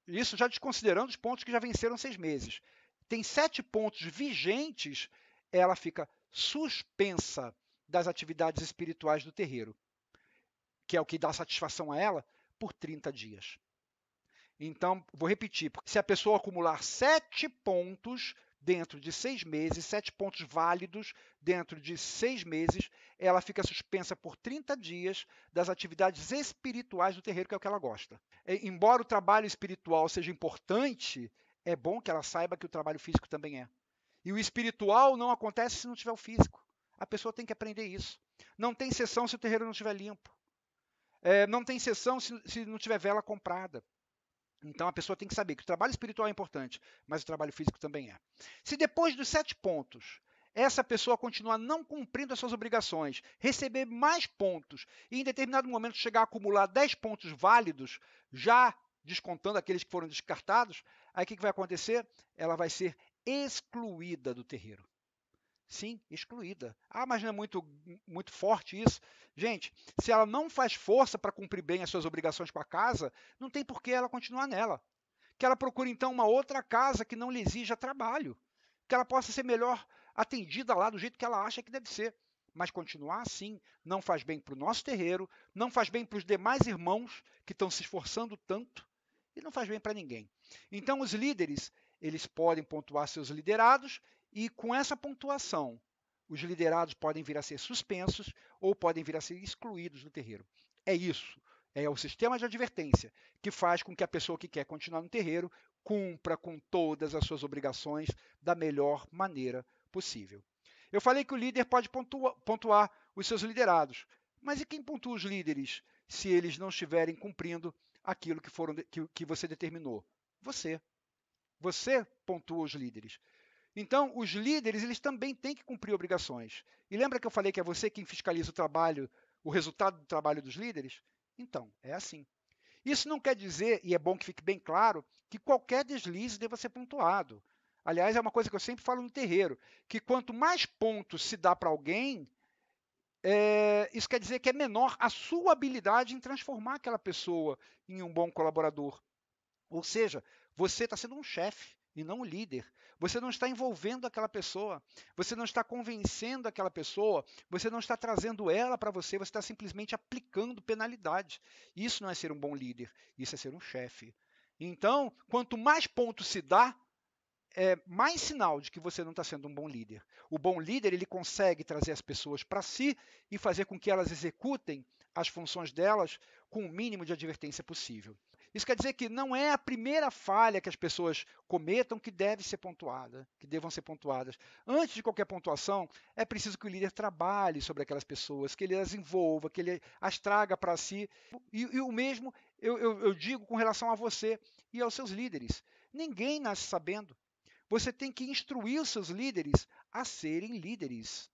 isso já desconsiderando os pontos que já venceram 6 meses, tem 7 pontos vigentes, ela fica suspensa das atividades espirituais do terreiro, que é o que dá satisfação a ela, por 30 dias. Então, vou repetir, se a pessoa acumular 7 pontos dentro de 6 meses, 7 pontos válidos dentro de 6 meses, ela fica suspensa por 30 dias das atividades espirituais do terreiro, que é o que ela gosta. Embora o trabalho espiritual seja importante, é bom que ela saiba que o trabalho físico também é. E o espiritual não acontece se não tiver o físico. A pessoa tem que aprender isso. Não tem sessão se o terreiro não estiver limpo. Não tem sessão se não tiver vela comprada. Então a pessoa tem que saber que o trabalho espiritual é importante, mas o trabalho físico também é. Se depois dos 7 pontos, essa pessoa continuar não cumprindo as suas obrigações, receber mais pontos e em determinado momento chegar a acumular 10 pontos válidos, já descontando aqueles que foram descartados, aí o que vai acontecer? Ela vai ser excluída do terreiro. Sim, excluída. Ah, mas não é muito forte isso? Gente, se ela não faz força para cumprir bem as suas obrigações com a casa, não tem por que ela continuar nela. Que ela procure, então, uma outra casa que não lhe exija trabalho. Que ela possa ser melhor atendida lá do jeito que ela acha que deve ser. Mas continuar assim não faz bem para o nosso terreiro, não faz bem para os demais irmãos que estão se esforçando tanto e não faz bem para ninguém. Então, os líderes, eles podem pontuar seus liderados e com essa pontuação, os liderados podem vir a ser suspensos ou podem vir a ser excluídos do terreiro. É isso. É o sistema de advertência que faz com que a pessoa que quer continuar no terreiro cumpra com todas as suas obrigações da melhor maneira possível. Eu falei que o líder pode pontuar os seus liderados, mas e quem pontua os líderes se eles não estiverem cumprindo aquilo que você determinou? Você. Você pontua os líderes. Então, os líderes, eles também têm que cumprir obrigações. E lembra que eu falei que é você quem fiscaliza o trabalho, o resultado do trabalho dos líderes? Então, é assim. Isso não quer dizer, e é bom que fique bem claro, que qualquer deslize deva ser pontuado. Aliás, é uma coisa que eu sempre falo no terreiro, que quanto mais pontos se dá para alguém, isso quer dizer que é menor a sua habilidade em transformar aquela pessoa em um bom colaborador. Ou seja, você está sendo um chefe e não um líder. Você não está envolvendo aquela pessoa, você não está convencendo aquela pessoa, você não está trazendo ela para você, você está simplesmente aplicando penalidades. Isso não é ser um bom líder, isso é ser um chefe. Então, quanto mais pontos se dá, é mais sinal de que você não está sendo um bom líder. O bom líder, ele consegue trazer as pessoas para si e fazer com que elas executem as funções delas com o mínimo de advertência possível. Isso quer dizer que não é a primeira falha que as pessoas cometam que deve ser pontuada, que devam ser pontuadas. Antes de qualquer pontuação, é preciso que o líder trabalhe sobre aquelas pessoas, que ele as envolva, que ele as traga para si. E o mesmo eu digo com relação a você e aos seus líderes. Ninguém nasce sabendo. Você tem que instruir os seus líderes a serem líderes.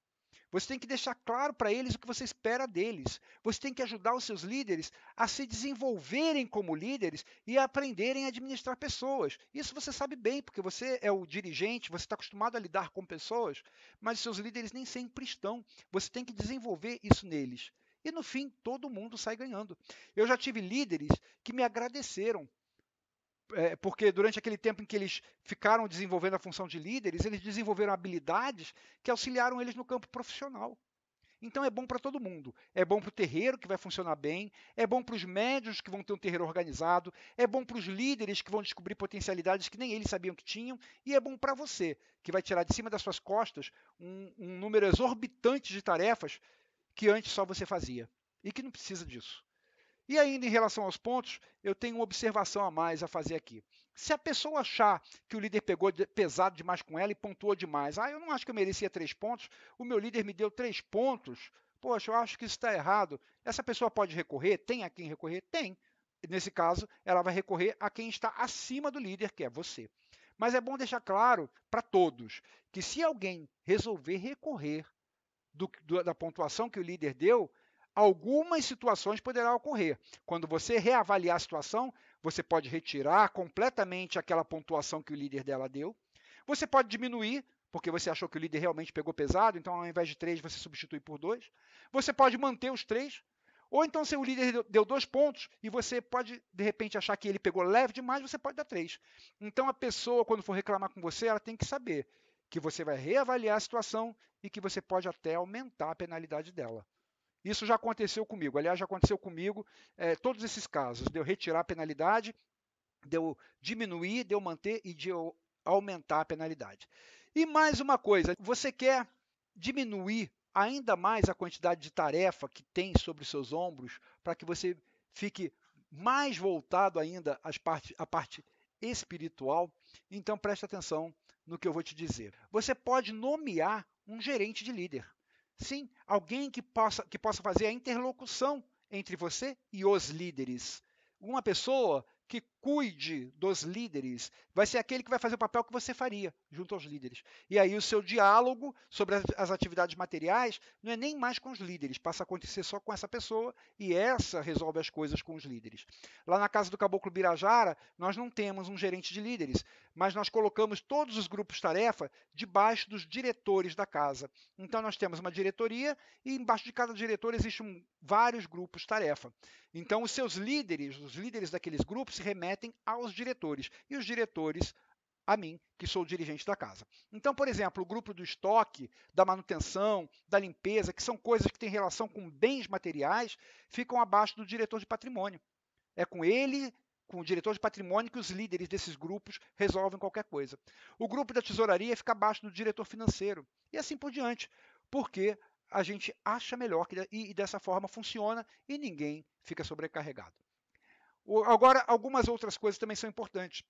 Você tem que deixar claro para eles o que você espera deles. Você tem que ajudar os seus líderes a se desenvolverem como líderes e a aprenderem a administrar pessoas. Isso você sabe bem, porque você é o dirigente, você está acostumado a lidar com pessoas, mas os seus líderes nem sempre estão. Você tem que desenvolver isso neles. E no fim, todo mundo sai ganhando. Eu já tive líderes que me agradeceram porque durante aquele tempo em que eles ficaram desenvolvendo a função de líderes, eles desenvolveram habilidades que auxiliaram eles no campo profissional. Então é bom para todo mundo. É bom para o terreiro, que vai funcionar bem, é bom para os médios, que vão ter um terreiro organizado, é bom para os líderes, que vão descobrir potencialidades que nem eles sabiam que tinham, e é bom para você, que vai tirar de cima das suas costas um número exorbitante de tarefas que antes só você fazia, e que não precisa disso. E ainda em relação aos pontos, eu tenho uma observação a mais a fazer aqui. Se a pessoa achar que o líder pegou pesado demais com ela e pontuou demais, eu não acho que eu merecia 3 pontos, o meu líder me deu 3 pontos, poxa, eu acho que isso está errado. Essa pessoa pode recorrer? Tem a quem recorrer? Tem. Nesse caso, ela vai recorrer a quem está acima do líder, que é você. Mas é bom deixar claro para todos que se alguém resolver recorrer da pontuação que o líder deu, algumas situações poderão ocorrer. Quando você reavaliar a situação, você pode retirar completamente aquela pontuação que o líder dela deu. Você pode diminuir, porque você achou que o líder realmente pegou pesado, então ao invés de 3, você substitui por 2. Você pode manter os 3. Ou então, se o líder deu 2 pontos e você pode, de repente, achar que ele pegou leve demais, você pode dar 3. Então, a pessoa, quando for reclamar com você, ela tem que saber que você vai reavaliar a situação e que você pode até aumentar a penalidade dela. Isso já aconteceu comigo. Aliás, já aconteceu comigo todos esses casos. De eu retirar a penalidade, de eu diminuir, de eu manter e de eu aumentar a penalidade. E mais uma coisa, você quer diminuir ainda mais a quantidade de tarefa que tem sobre os seus ombros para que você fique mais voltado ainda à parte espiritual? Então preste atenção no que eu vou te dizer. Você pode nomear um gerente de líder. Sim, alguém que possa fazer a interlocução entre você e os líderes. Uma pessoa que cuide dos líderes vai ser aquele que vai fazer o papel que você faria junto aos líderes. E aí o seu diálogo sobre as atividades materiais não é nem mais com os líderes, passa a acontecer só com essa pessoa e essa resolve as coisas com os líderes. Lá na casa do Caboclo Birajara, nós não temos um gerente de líderes, mas nós colocamos todos os grupos-tarefa debaixo dos diretores da casa. Então nós temos uma diretoria e embaixo de cada diretor existem vários grupos-tarefa. Então os seus líderes, os líderes daqueles grupos, se remetem aos diretores e os diretores a mim, que sou o dirigente da casa. Então, por exemplo, o grupo do estoque, da manutenção, da limpeza, que são coisas que têm relação com bens materiais, ficam abaixo do diretor de patrimônio. É com ele, com o diretor de patrimônio, que os líderes desses grupos resolvem qualquer coisa. O grupo da tesouraria fica abaixo do diretor financeiro. E assim por diante. Porque a gente acha melhor e dessa forma funciona e ninguém fica sobrecarregado. Agora, algumas outras coisas também são importantes.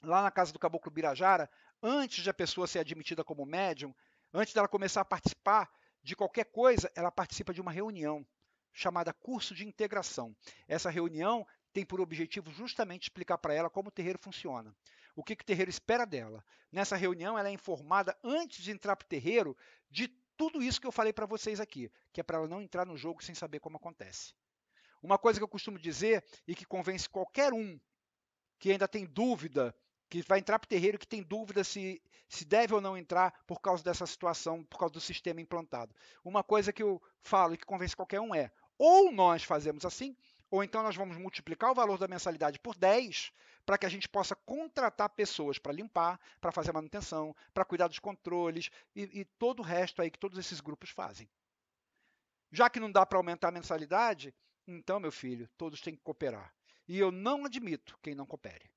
Lá na casa do Caboclo Birajara, antes de a pessoa ser admitida como médium, antes dela começar a participar de qualquer coisa, ela participa de uma reunião chamada curso de integração. Essa reunião tem por objetivo justamente explicar para ela como o terreiro funciona, o que o terreiro espera dela. Nessa reunião, ela é informada antes de entrar para o terreiro de tudo isso que eu falei para vocês aqui, que é para ela não entrar no jogo sem saber como acontece. Uma coisa que eu costumo dizer e que convence qualquer um que ainda tem dúvida, que vai entrar para o terreiro, que tem dúvida se deve ou não entrar por causa dessa situação, por causa do sistema implantado. Uma coisa que eu falo e que convence qualquer um é, ou nós fazemos assim, ou então nós vamos multiplicar o valor da mensalidade por 10 para que a gente possa contratar pessoas para limpar, para fazer manutenção, para cuidar dos controles e todo o resto aí que todos esses grupos fazem. Já que não dá para aumentar a mensalidade, então, meu filho, todos têm que cooperar. E eu não admito quem não coopere.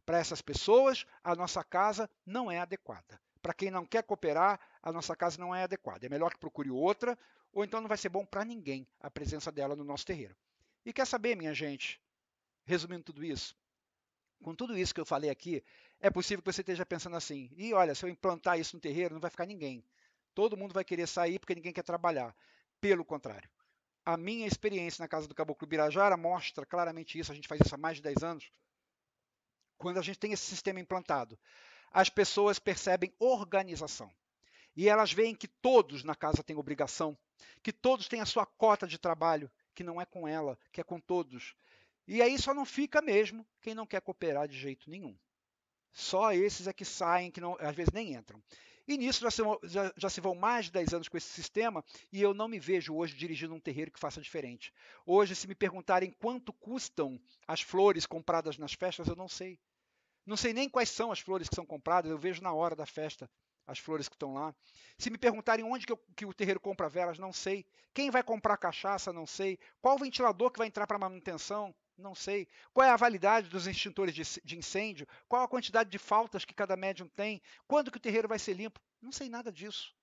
Para essas pessoas, a nossa casa não é adequada. Para quem não quer cooperar, a nossa casa não é adequada. É melhor que procure outra, ou então não vai ser bom para ninguém a presença dela no nosso terreiro. E quer saber, minha gente, resumindo tudo isso, Com tudo isso que eu falei aqui, é possível que você esteja pensando assim: e olha, se eu implantar isso no terreiro, não vai ficar ninguém. Todo mundo vai querer sair porque ninguém quer trabalhar. Pelo contrário. A minha experiência na Casa do Caboclo Birajara mostra claramente isso. A gente faz isso há mais de 10 anos. Quando a gente tem esse sistema implantado, as pessoas percebem organização. E elas veem que todos na casa têm obrigação, que todos têm a sua cota de trabalho, que não é com ela, que é com todos. E aí só não fica mesmo quem não quer cooperar de jeito nenhum. Só esses é que saem, que não, às vezes nem entram. E nisso já se vão mais de 10 anos com esse sistema e eu não me vejo hoje dirigindo um terreiro que faça diferente. Hoje, se me perguntarem quanto custam as flores compradas nas festas, eu não sei. Não sei nem quais são as flores que são compradas, eu vejo na hora da festa as flores que estão lá. Se me perguntarem onde que o terreiro compra velas, não sei. Quem vai comprar cachaça, não sei. Qual o ventilador que vai entrar para manutenção, não sei. Qual é a validade dos extintores de incêndio? Qual a quantidade de faltas que cada médium tem? Quando que o terreiro vai ser limpo? Não sei nada disso.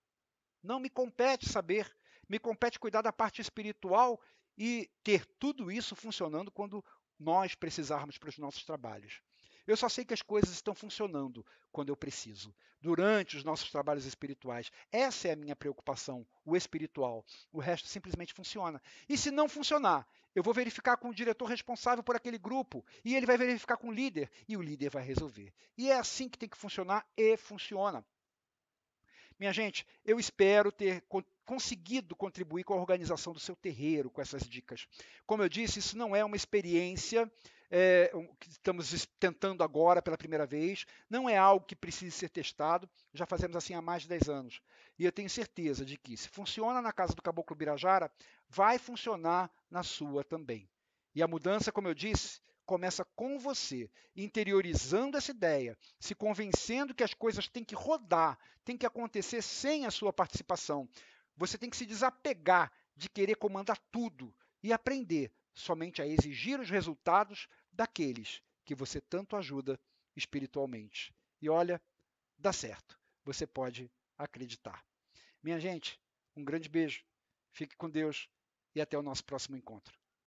Não me compete saber. Me compete cuidar da parte espiritual e ter tudo isso funcionando quando nós precisarmos para os nossos trabalhos. Eu só sei que as coisas estão funcionando quando eu preciso, durante os nossos trabalhos espirituais. Essa é a minha preocupação, o espiritual. O resto simplesmente funciona. E se não funcionar, eu vou verificar com o diretor responsável por aquele grupo, e ele vai verificar com o líder, e o líder vai resolver. E é assim que tem que funcionar, e funciona. Minha gente, eu espero ter conseguido contribuir com a organização do seu terreiro com essas dicas. Como eu disse, isso não é uma experiência que estamos tentando agora pela primeira vez, não é algo que precise ser testado, já fazemos assim há mais de 10 anos. E eu tenho certeza de que, se funciona na casa do Caboclo Birajara, vai funcionar na sua também. E a mudança, como eu disse, começa com você, interiorizando essa ideia, se convencendo que as coisas têm que rodar, têm que acontecer sem a sua participação. Você tem que se desapegar de querer comandar tudo e aprender somente a exigir os resultados daqueles que você tanto ajuda espiritualmente. E olha, dá certo. Você pode acreditar. Minha gente, um grande beijo. Fique com Deus e até o nosso próximo encontro.